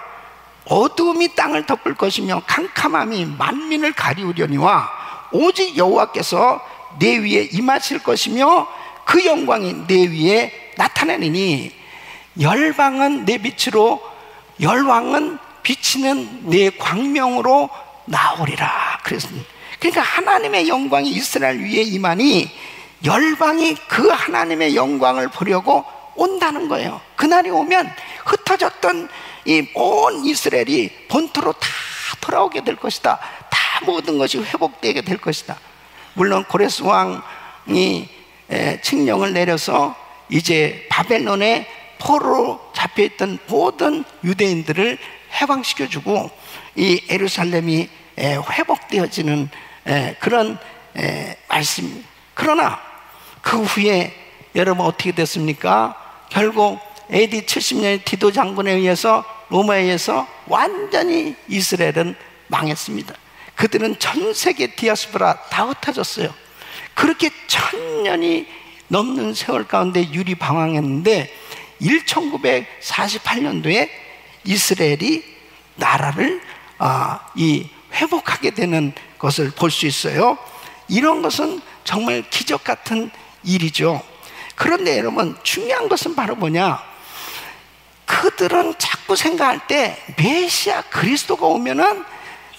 어두움이 땅을 덮을 것이며 캄캄함이 만민을 가리우려니와 오직 여호와께서 내 위에 임하실 것이며 그 영광이 내 위에 나타나리니 열방은 내 빛으로 열왕은 비치는 내 광명으로 나오리라. 그러니까 하나님의 영광이 이스라엘 위에 임하니 열방이 그 하나님의 영광을 보려고 온다는 거예요. 그날이 오면 흩어졌던 이 온 이스라엘이 본토로 다 돌아오게 될 것이다. 다 모든 것이 회복되게 될 것이다. 물론 고레스 왕이 칙령을 내려서 이제 바벨론의 포로로 잡혀있던 모든 유대인들을 해방시켜주고 이 예루살렘이 회복되어지는 그런 말씀입니다. 그러나 그 후에 여러분 어떻게 됐습니까? 결국 AD 70년의 디도 장군에 의해서 로마에 의해서 완전히 이스라엘은 망했습니다. 그들은 전 세계 디아스포라 다 흩어졌어요. 그렇게 1000년이 넘는 세월 가운데 유리방황했는데 1948년도에 이스라엘이 나라를 회복하게 되는 것을 볼 수 있어요. 이런 것은 정말 기적 같은 일이죠. 그런데 여러분, 중요한 것은 바로 뭐냐? 그들은 자꾸 생각할 때 메시아 그리스도가 오면은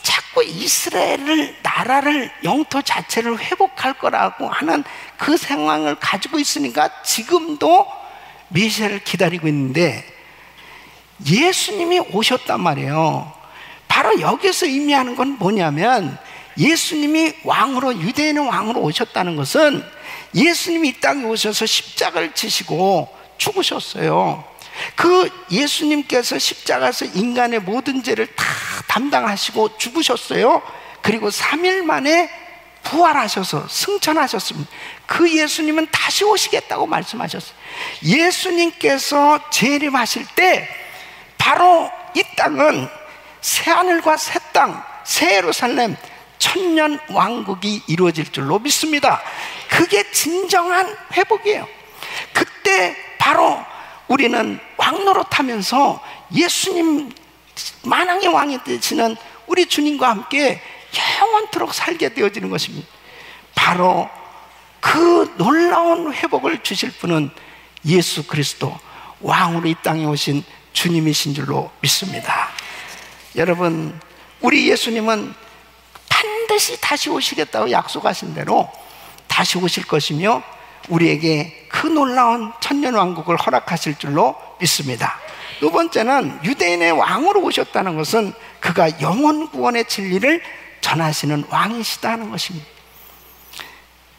자꾸 이스라엘을, 나라를, 영토 자체를 회복할 거라고 하는 그 상황을 가지고 있으니까 지금도 메시아를 기다리고 있는데, 예수님이 오셨단 말이에요. 바로 여기서 의미하는 건 뭐냐면, 예수님이 왕으로, 유대인의 왕으로 오셨다는 것은 예수님이 이 땅에 오셔서 십자가를 지시고 죽으셨어요. 그 예수님께서 십자가에서 인간의 모든 죄를 다 담당하시고 죽으셨어요. 그리고 3일 만에 부활하셔서 승천하셨습니다. 그 예수님은 다시 오시겠다고 말씀하셨어요. 예수님께서 재림하실 때 바로 이 땅은 새하늘과 새 땅, 새 예루살렘, 천년 왕국이 이루어질 줄로 믿습니다. 그게 진정한 회복이에요. 그때 바로 우리는 왕노릇하면서 예수님 만왕의 왕이 되시는 우리 주님과 함께 영원토록 살게 되어지는 것입니다. 바로 그 놀라운 회복을 주실 분은 예수 그리스도 왕으로 이 땅에 오신 주님이신 줄로 믿습니다. 여러분, 우리 예수님은 반드시 다시 오시겠다고 약속하신 대로 다시 오실 것이며 우리에게 그 놀라운 천년왕국을 허락하실 줄로 믿습니다. 두 번째는 유대인의 왕으로 오셨다는 것은 그가 영원 구원의 진리를 전하시는 왕이시다는 것입니다.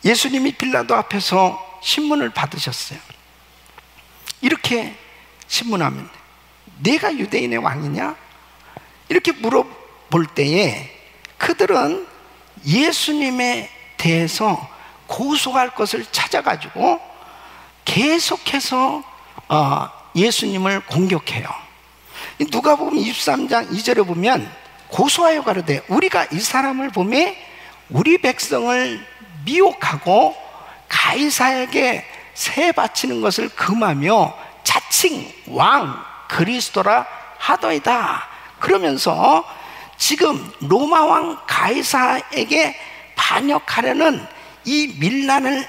예수님이 빌라도 앞에서 신문을 받으셨어요. 이렇게 신문하면, 내가 유대인의 왕이냐? 이렇게 물어볼 때에 그들은 예수님에 대해서 고소할 것을 찾아가지고 계속해서 예수님을 공격해요. 누가복음 23장 2절에 보면 고소하여 가로되 우리가 이 사람을 보매 우리 백성을 미혹하고 가이사에게 세 바치는 것을 금하며 자칭 왕 그리스도라 하더이다. 그러면서 지금 로마 왕 가이사에게 반역하려는 이 밀란을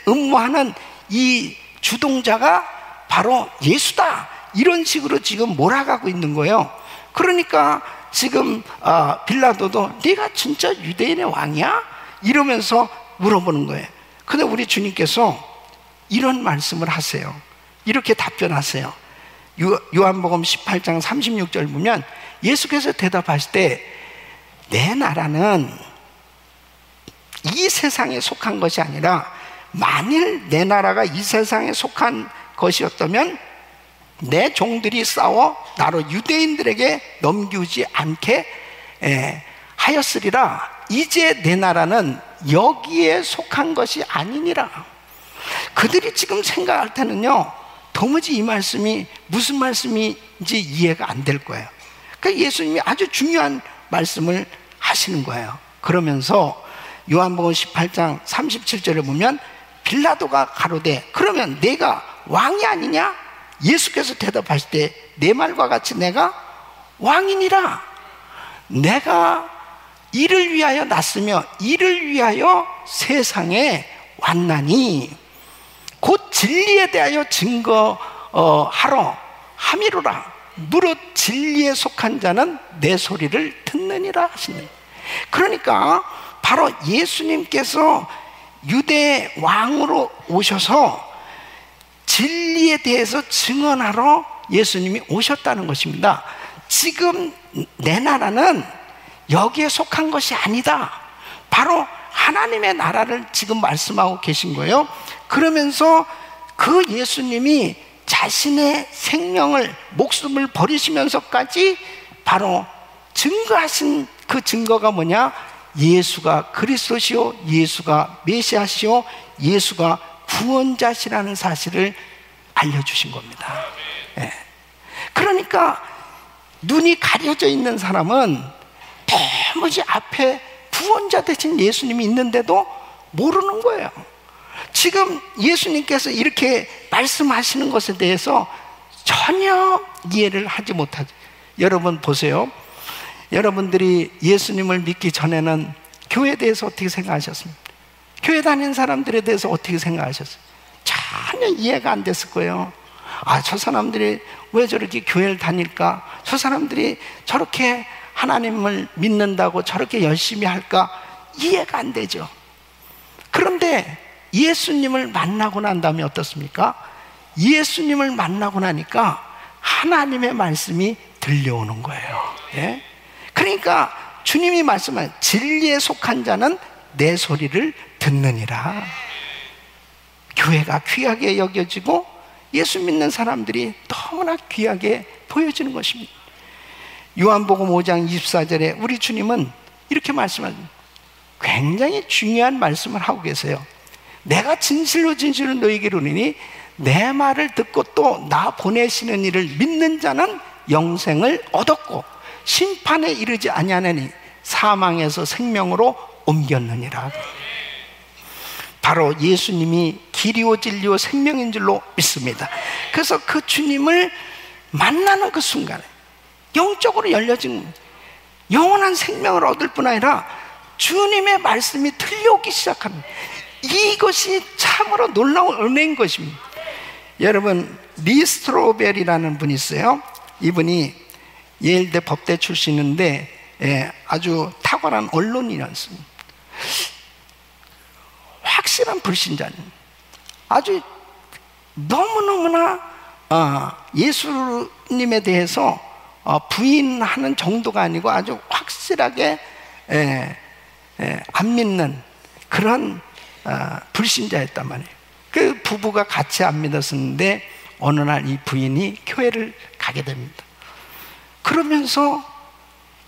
음모하는 이 주동자가 바로 예수다, 이런 식으로 지금 몰아가고 있는 거예요. 그러니까 지금 빌라도도 네가 진짜 유대인의 왕이야? 이러면서 물어보는 거예요. 근데 우리 주님께서 이런 말씀을 하세요. 이렇게 답변하세요. 요한복음 18장 36절 보면 예수께서 대답하실 때 내 나라는 이 세상에 속한 것이 아니라 만일 내 나라가 이 세상에 속한 것이었다면 내 종들이 싸워 나로 유대인들에게 넘기지 않게 하였으리라. 이제 내 나라는 여기에 속한 것이 아니니라. 그들이 지금 생각할 때는요, 도무지 이 말씀이 무슨 말씀이 이제 이해가 안 될 거예요. 그러니까 예수님이 아주 중요한 말씀을 하시는 거예요. 그러면서 요한복음 18장 37절에 보면 빌라도가 가로되 그러면 내가 왕이 아니냐? 예수께서 대답하실 때 내 말과 같이 내가 왕이니라. 내가 이를 위하여 났으며 이를 위하여 세상에 왔나니 곧 진리에 대하여 증거하러 함이로라. 무릇 진리에 속한 자는 내 소리를 듣느니라 하시네. 그러니까 바로 예수님께서 유대 왕으로 오셔서 진리에 대해서 증언하러 예수님이 오셨다는 것입니다. 지금 내 나라는 여기에 속한 것이 아니다. 바로 하나님의 나라를 지금 말씀하고 계신 거예요. 그러면서 그 예수님이 자신의 생명을, 목숨을 버리시면서까지 바로 증거하신 그 증거가 뭐냐? 예수가 그리스도시요, 예수가 메시아시요, 예수가 구원자시라는 사실을 알려주신 겁니다. 예. 그러니까 눈이 가려져 있는 사람은 도무지 앞에 구원자 되신 예수님이 있는데도 모르는 거예요. 지금 예수님께서 이렇게 말씀하시는 것에 대해서 전혀 이해를 하지 못하죠. 여러분 보세요. 여러분들이 예수님을 믿기 전에는 교회에 대해서 어떻게 생각하셨습니까? 교회 다니는 사람들에 대해서 어떻게 생각하셨어요? 전혀 이해가 안 됐을 거예요. 아, 저 사람들이 왜 저렇게 교회를 다닐까? 저 사람들이 저렇게 하나님을 믿는다고 저렇게 열심히 할까? 이해가 안 되죠. 그런데 예수님을 만나고 난 다음에 어떻습니까? 예수님을 만나고 나니까 하나님의 말씀이 들려오는 거예요. 예? 그러니까 주님이 말씀한 진리에 속한 자는 내 소리를 듣느니라. 교회가 귀하게 여겨지고 예수 믿는 사람들이 너무나 귀하게 보여지는 것입니다. 요한복음 5장 24절에 우리 주님은 이렇게 말씀하십니다. 굉장히 중요한 말씀을 하고 계세요. 내가 진실로 진실로 너희에게 이르노니 내 말을 듣고 또 나 보내시는 이를 믿는 자는 영생을 얻었고 심판에 이르지 아니하나니 사망에서 생명으로 옮겼느니라. 바로 예수님이 길이요 진리요 생명인 줄로 믿습니다. 그래서 그 주님을 만나는 그 순간에 영적으로 열려진 영원한 생명을 얻을 뿐 아니라 주님의 말씀이 들려오기 시작합니다. 이것이 참으로 놀라운 은혜인 것입니다. 여러분, 리 스트로벨이라는 분이 있어요. 이분이 예일대 법대 출신인데 아주 탁월한 언론인이었습니다. 확실한 불신자님, 아주 너무너무나 예수님에 대해서 부인하는 정도가 아니고 아주 확실하게 안 믿는 그런 불신자였단 말이에요. 그 부부가 같이 안 믿었었는데 어느 날 이 부인이 교회를 가게 됩니다. 그러면서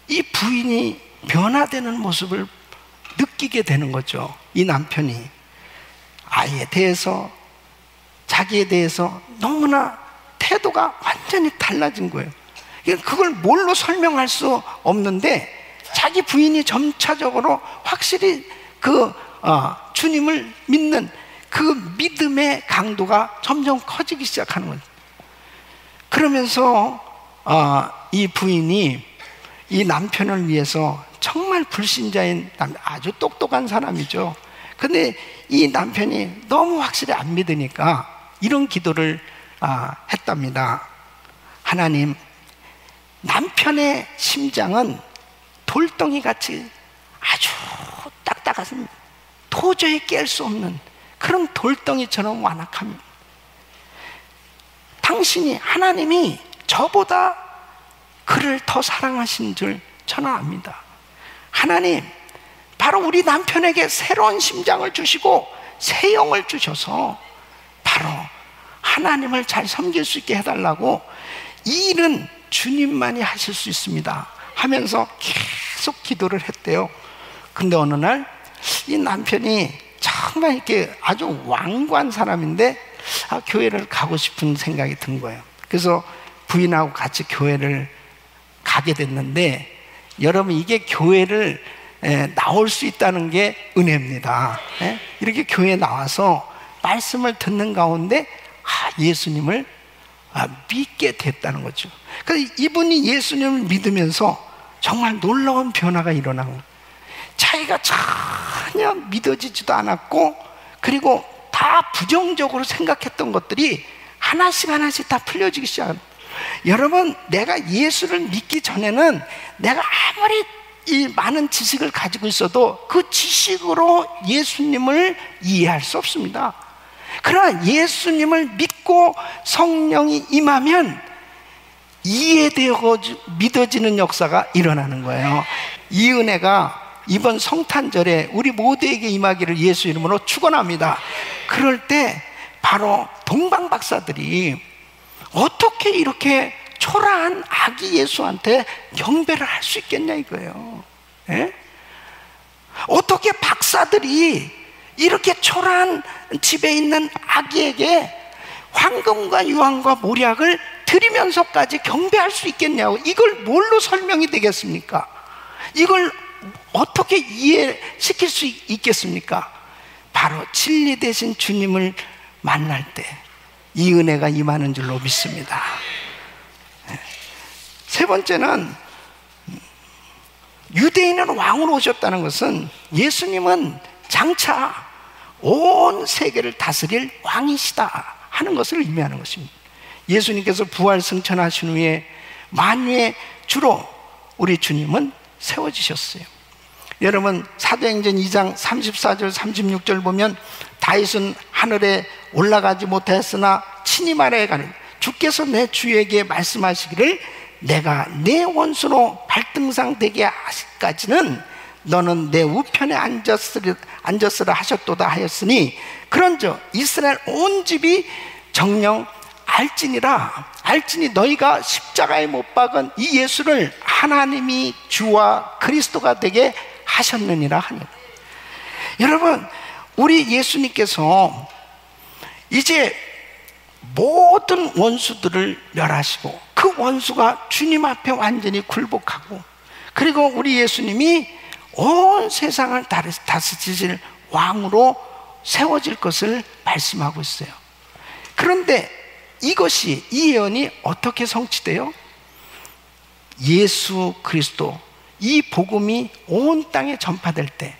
이 부인이 변화되는 모습을 느끼게 되는 거죠. 이 남편이 아이에 대해서, 자기에 대해서 너무나 태도가 완전히 달라진 거예요. 그걸 뭘로 설명할 수 없는데 자기 부인이 점차적으로 확실히 그 주님을 믿는 그 믿음의 강도가 점점 커지기 시작하는 거죠. 그러면서 이 부인이 이 남편을 위해서 정말 불신자인 아주 똑똑한 사람이죠. 근데 이 남편이 너무 확실히 안 믿으니까 이런 기도를 했답니다. 하나님, 남편의 심장은 돌덩이 같이 아주 딱딱한, 도저히 깰 수 없는 그런 돌덩이처럼 완악합니다. 당신이, 하나님이 저보다 그를 더 사랑하신 줄 저는 압니다. 하나님, 바로 우리 남편에게 새로운 심장을 주시고 새 영을 주셔서 바로 하나님을 잘 섬길 수 있게 해달라고, 이 일은 주님만이 하실 수 있습니다 하면서 계속 기도를 했대요. 근데 어느 날 이 남편이 정말 이렇게 아주 완고한 사람인데 교회를 가고 싶은 생각이 든 거예요. 그래서 부인하고 같이 교회를 가게 됐는데, 여러분 이게 교회를 나올 수 있다는 게 은혜입니다. 이렇게 교회에 나와서 말씀을 듣는 가운데 예수님을 믿게 됐다는 거죠. 그래서 이분이 예수님을 믿으면서 정말 놀라운 변화가 일어난 거예요. 자기가 전혀 믿어지지도 않았고, 그리고 다 부정적으로 생각했던 것들이 하나씩 하나씩 다 풀려지기 시작합니다. 여러분, 내가 예수를 믿기 전에는 내가 아무리 이 많은 지식을 가지고 있어도 그 지식으로 예수님을 이해할 수 없습니다. 그러나 예수님을 믿고 성령이 임하면 이해되고 믿어지는 역사가 일어나는 거예요. 이 은혜가 이번 성탄절에 우리 모두에게 임하기를 예수 이름으로 축원합니다. 그럴 때 바로 동방 박사들이 어떻게 이렇게 초라한 아기 예수한테 경배를 할 수 있겠냐 이거예요. 예? 어떻게 박사들이 이렇게 초라한 집에 있는 아기에게 황금과 유황과 모략을 드리면서까지 경배할 수 있겠냐고. 이걸 뭘로 설명이 되겠습니까? 이걸 어떻게 이해시킬 수 있겠습니까? 바로 진리 되신 주님을 만날 때 이 은혜가 임하는 줄로 믿습니다. 세 번째는, 유대인은 왕으로 오셨다는 것은 예수님은 장차 온 세계를 다스릴 왕이시다 하는 것을 의미하는 것입니다. 예수님께서 부활 승천하신 후에 만유의 주로 우리 주님은 세워지셨어요. 여러분, 사도행전 2장 34절 36절 보면, 다윗은 하늘에 올라가지 못하였으나 친히 말하여가는, 주께서 내 주에게 말씀하시기를 내가 내 원수로 발등상 되게 하시기까지는 너는 내 우편에 앉았으라 하셨도다 하였으니, 그런즉 이스라엘 온 집이 정녕 알지니 너희가 십자가에 못 박은 이 예수를 하나님이 주와 그리스도가 되게 하셨느니라 하니. 여러분, 우리 예수님께서 이제 모든 원수들을 멸하시고 그 원수가 주님 앞에 완전히 굴복하고, 그리고 우리 예수님이 온 세상을 다스리실 왕으로 세워질 것을 말씀하고 있어요. 그런데 이 예언이 어떻게 성취돼요? 예수 그리스도, 이 복음이 온 땅에 전파될 때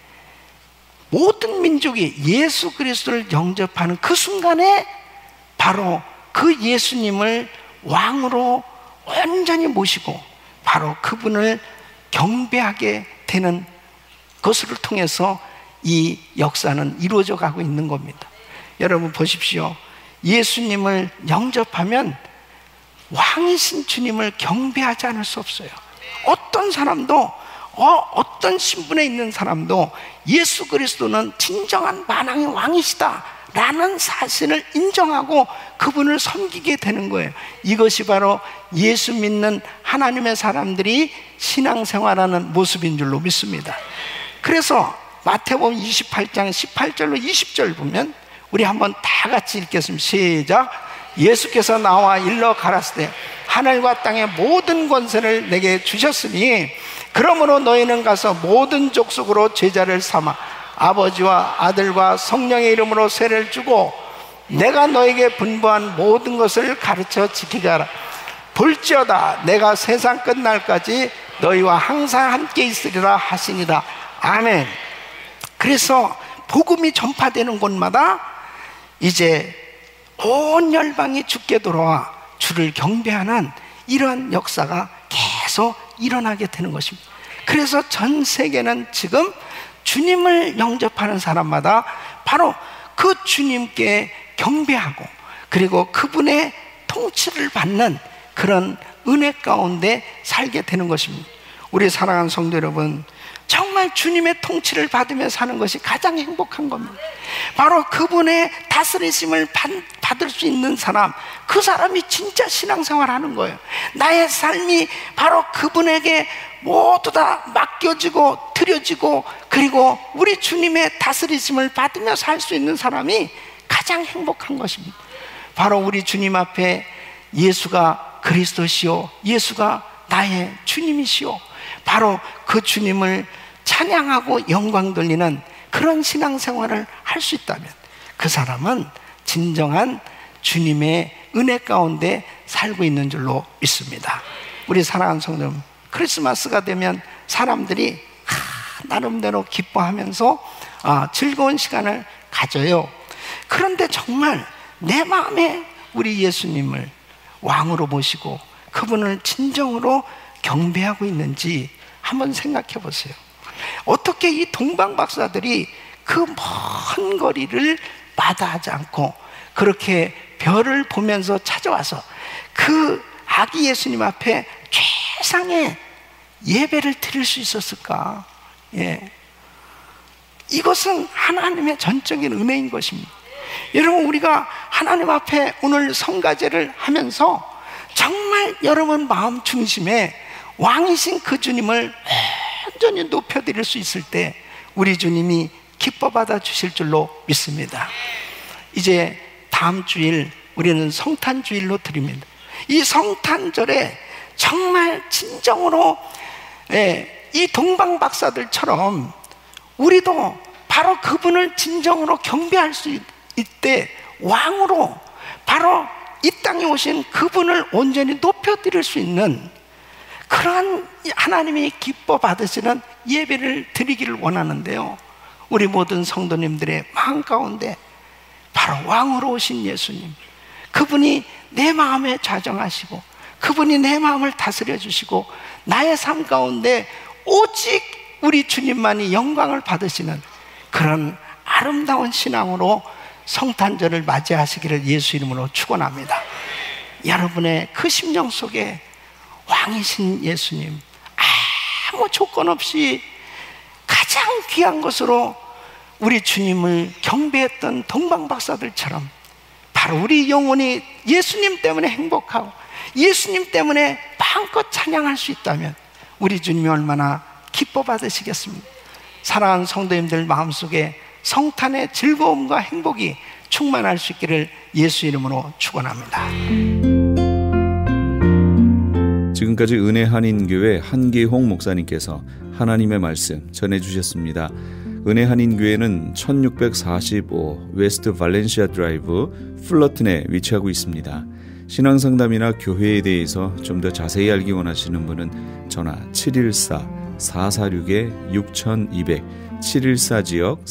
모든 민족이 예수 그리스도를 영접하는 그 순간에 바로 그 예수님을 왕으로 완전히 모시고 바로 그분을 경배하게 되는 것을 통해서 이 역사는 이루어져 가고 있는 겁니다. 여러분 보십시오. 예수님을 영접하면 왕이신 주님을 경배하지 않을 수 없어요. 어떤 사람도, 어떤 신분에 있는 사람도 예수 그리스도는 진정한 만왕의 왕이시다 라는 사실을 인정하고 그분을 섬기게 되는 거예요. 이것이 바로 예수 믿는 하나님의 사람들이 신앙생활하는 모습인 줄로 믿습니다. 그래서 마태복음 28장 18절로 20절 보면 우리 한번 다 같이 읽겠습니다. 시작. 예수께서 나와 일러 가라사대 하늘과 땅의 모든 권세를 내게 주셨으니 그러므로 너희는 가서 모든 족속으로 제자를 삼아 아버지와 아들과 성령의 이름으로 세례를 주고 내가 너에게 분부한 모든 것을 가르쳐 지키게 하라. 볼지어다 내가 세상 끝날까지 너희와 항상 함께 있으리라 하시니라. 아멘. 그래서 복음이 전파되는 곳마다 이제 온 열방이 주께 돌아와 주를 경배하는 이러한 역사가 계속 일어나게 되는 것입니다. 그래서 전 세계는 지금 주님을 영접하는 사람마다 바로 그 주님께 경배하고 그리고 그분의 통치를 받는 그런 은혜 가운데 살게 되는 것입니다. 우리 사랑하는 성도 여러분, 정말 주님의 통치를 받으며 사는 것이 가장 행복한 겁니다. 바로 그분의 다스리심을 받을 수 있는 사람, 그 사람이 진짜 신앙생활 하는 거예요. 나의 삶이 바로 그분에게 모두 다 맡겨지고 드려지고 그리고 우리 주님의 다스리심을 받으며 살 수 있는 사람이 가장 행복한 것입니다. 바로 우리 주님 앞에 예수가 그리스도시요 예수가 나의 주님이시요, 바로 그 주님을 찬양하고 영광 돌리는 그런 신앙생활을 할 수 있다면 그 사람은 진정한 주님의 은혜 가운데 살고 있는 줄로 믿습니다. 우리 사랑하는 성도 여러분, 크리스마스가 되면 사람들이 나름대로 기뻐하면서 즐거운 시간을 가져요. 그런데 정말 내 마음에 우리 예수님을 왕으로 모시고 그분을 진정으로 경배하고 있는지 한번 생각해 보세요. 어떻게 이 동방박사들이 그 먼 거리를 마다하지 않고 그렇게 별을 보면서 찾아와서 그 아기 예수님 앞에 최상의 예배를 드릴 수 있었을까? 이것은 하나님의 전적인 은혜인 것입니다. 여러분, 우리가 하나님 앞에 오늘 성가제를 하면서 정말 여러분 마음 중심에 왕이신 그 주님을 완전히 높여드릴 수 있을 때 우리 주님이 기뻐 받아 주실 줄로 믿습니다. 이제 다음 주일 우리는 성탄주일로 드립니다. 이 성탄절에 정말 진정으로 이 동방박사들처럼 우리도 바로 그분을 진정으로 경배할 수 있때 왕으로 바로 이 땅에 오신 그분을 온전히 높여드릴 수 있는 그러한 하나님이 기뻐 받으시는 예배를 드리기를 원하는데요, 우리 모든 성도님들의 마음 가운데 바로 왕으로 오신 예수님, 그분이 내 마음에 좌정하시고 그분이 내 마음을 다스려 주시고 나의 삶 가운데 오직 우리 주님만이 영광을 받으시는 그런 아름다운 신앙으로 성탄절을 맞이하시기를 예수 이름으로 축원합니다. 여러분의 그 심령 속에 왕이신 예수님, 아무 조건 없이 가장 귀한 것으로 우리 주님을 경배했던 동방박사들처럼 바로 우리 영혼이 예수님 때문에 행복하고 예수님 때문에 마음껏 찬양할 수 있다면 우리 주님이 얼마나 기뻐 받으시겠습니까? 사랑하는 성도님들 마음속에 성탄의 즐거움과 행복이 충만할 수 있기를 예수 이름으로 축원합니다. 지금까지 은혜 한인교회 한기홍 목사님께서 하나님의 말씀 전해주셨습니다. 은혜 한인교회는 1645 웨스트 발렌시아 드라이브 플러튼에 위치하고 있습니다. 신앙상담이나 교회에 대해서 좀 더 자세히 알기 원하시는 분은 전화 714-446-6200 714지역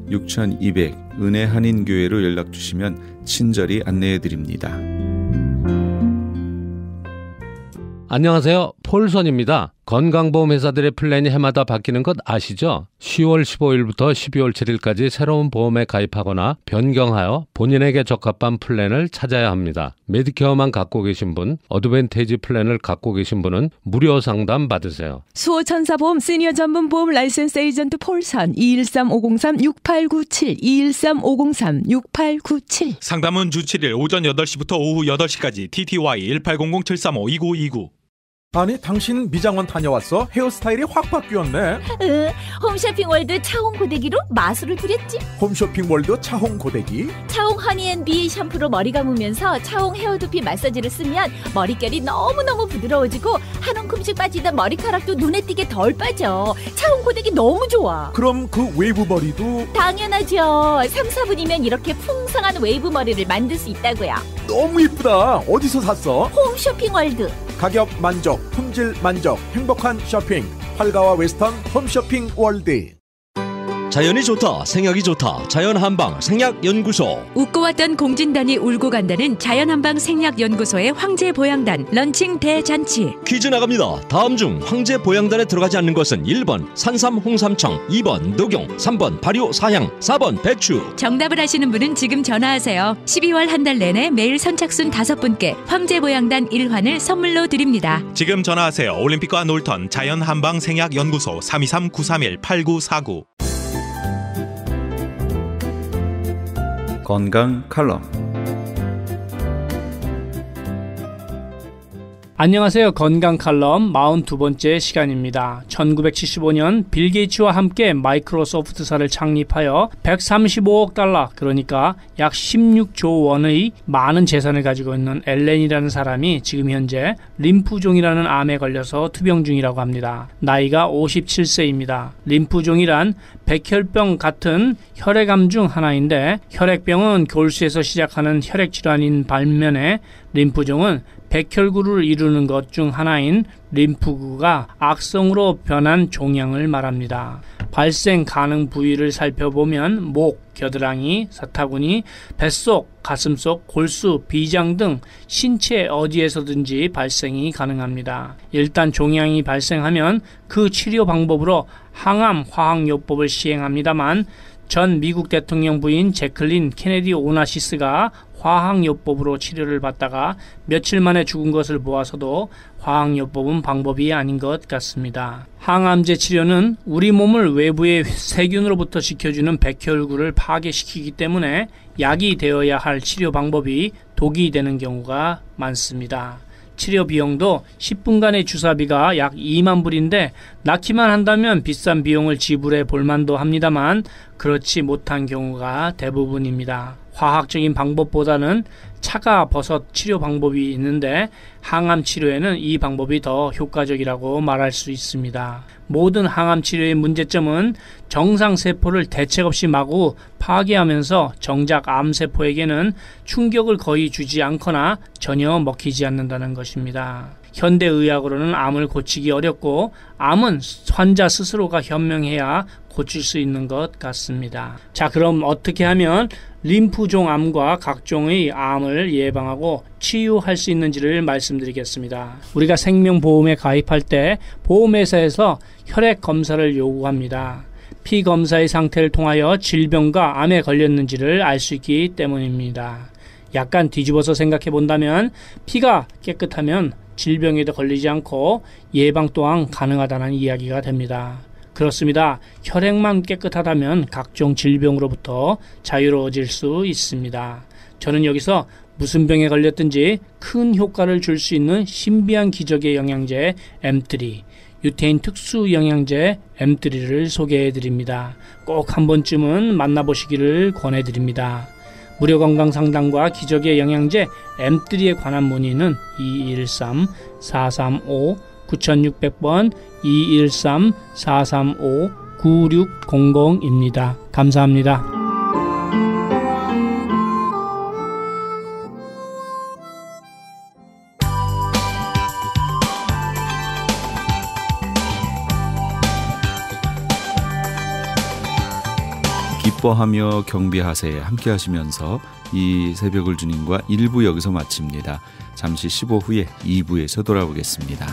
446-6200 은혜 한인교회로 연락주시면 친절히 안내해드립니다. 안녕하세요. 폴선입니다. 건강보험회사들의 플랜이 해마다 바뀌는 것 아시죠? 10월 15일부터 12월 7일까지 새로운 보험에 가입하거나 변경하여 본인에게 적합한 플랜을 찾아야 합니다. 메디케어만 갖고 계신 분, 어드밴티지 플랜을 갖고 계신 분은 무료 상담 받으세요. 수호천사보험 시니어 전문 보험 라이센스 에이전트 폴선 213-503-6897 213-503-6897 상담은 주 7일 오전 8시부터 오후 8시까지 TTY 1800-735-2929. 아니, 당신 미장원 다녀왔어? 헤어스타일이 확 바뀌었네. 홈쇼핑월드 차홍 고데기로 마술을 부렸지. 홈쇼핑월드 차홍 고데기? 차홍 허니앤비 샴푸로 머리 감으면서 차홍 헤어두피 마사지를 쓰면 머릿결이 너무너무 부드러워지고 한 움큼씩 빠지던 머리카락도 눈에 띄게 덜 빠져. 차홍 고데기 너무 좋아. 그럼 그 웨이브 머리도? 당연하죠. 3, 4분이면 이렇게 풍성한 웨이브 머리를 만들 수 있다고요. 너무 이쁘다. 어디서 샀어? 홈쇼핑월드. 가격 만족, 품질 만족, 행복한 쇼핑. 활가와 웨스턴 홈쇼핑 월드. 자연이 좋다, 생약이 좋다. 자연한방 생약연구소. 웃고 왔던 공진단이 울고 간다는 자연한방 생약연구소의 황제보양단 런칭 대잔치. 퀴즈 나갑니다. 다음 중 황제보양단에 들어가지 않는 것은 1번 산삼 홍삼청, 2번 녹용, 3번 발효 사향, 4번 배추. 정답을 아시는 분은 지금 전화하세요. 12월 한 달 내내 매일 선착순 5분께 황제보양단 1환을 선물로 드립니다. 지금 전화하세요. 올림픽과 놀턴 자연한방 생약연구소 323-931-8949. 건강 칼럼. 안녕하세요. 건강 칼럼 42번째 시간입니다. 1975년 빌 게이츠와 함께 마이크로소프트사를 창립하여 135억 달러, 그러니까 약 16조 원의 많은 재산을 가지고 있는 앨런이라는 사람이 지금 현재 림프종이라는 암에 걸려서 투병 중이라고 합니다. 나이가 57세입니다. 림프종이란 백혈병 같은 혈액암 중 하나인데, 혈액병은 골수에서 시작하는 혈액질환인 반면에 림프종은 백혈구를 이루는 것 중 하나인 림프구가 악성으로 변한 종양을 말합니다. 발생 가능 부위를 살펴보면 목, 겨드랑이, 사타구니, 뱃속, 가슴속, 골수, 비장 등 신체 어디에서든지 발생이 가능합니다. 일단 종양이 발생하면 그 치료 방법으로 항암 화학요법을 시행합니다만, 전 미국 대통령 부인 제클린 케네디 오나시스가 화학요법으로 치료를 받다가 며칠 만에 죽은 것을 보아서도 화학요법은 방법이 아닌 것 같습니다. 항암제 치료는 우리 몸을 외부의 세균으로부터 지켜주는 백혈구를 파괴시키기 때문에 약이 되어야 할 치료 방법이 독이 되는 경우가 많습니다. 치료 비용도 10분간의 주사비가 약 2만 불인데 낳기만 한다면 비싼 비용을 지불해 볼만도 합니다만 그렇지 못한 경우가 대부분입니다. 화학적인 방법보다는 차가 버섯 치료 방법이 있는데 항암 치료에는 이 방법이 더 효과적이라고 말할 수 있습니다. 모든 항암 치료의 문제점은 정상세포를 대책 없이 마구 파괴하면서 정작 암세포에게는 충격을 거의 주지 않거나 전혀 먹히지 않는다는 것입니다. 현대의학으로는 암을 고치기 어렵고 암은 환자 스스로가 현명해야 고칠 수 있는 것 같습니다. 자, 그럼 어떻게 하면 림프종 암과 각종의 암을 예방하고 치유할 수 있는지를 말씀드리겠습니다. 우리가 생명보험에 가입할 때 보험회사에서 혈액 검사를 요구합니다. 피 검사의 상태를 통하여 질병과 암에 걸렸는지를 알 수 있기 때문입니다. 약간 뒤집어서 생각해 본다면 피가 깨끗하면 질병에도 걸리지 않고 예방 또한 가능하다는 이야기가 됩니다. 그렇습니다. 혈액만 깨끗하다면 각종 질병으로부터 자유로워질 수 있습니다. 저는 여기서 무슨 병에 걸렸든지 큰 효과를 줄 수 있는 신비한 기적의 영양제 M3, 유태인 특수 영양제 M3를 소개해 드립니다. 꼭 한 번쯤은 만나보시기를 권해 드립니다. 무료 건강 상담과 기적의 영양제 M3에 관한 문의는 213-435-9600번 213-435-9600입니다. 감사합니다. 기뻐하며 경배하세 함께 하시면서 이 새벽을 주님과 1부 여기서 마칩니다. 잠시 15 후에 2부에서 돌아오겠습니다.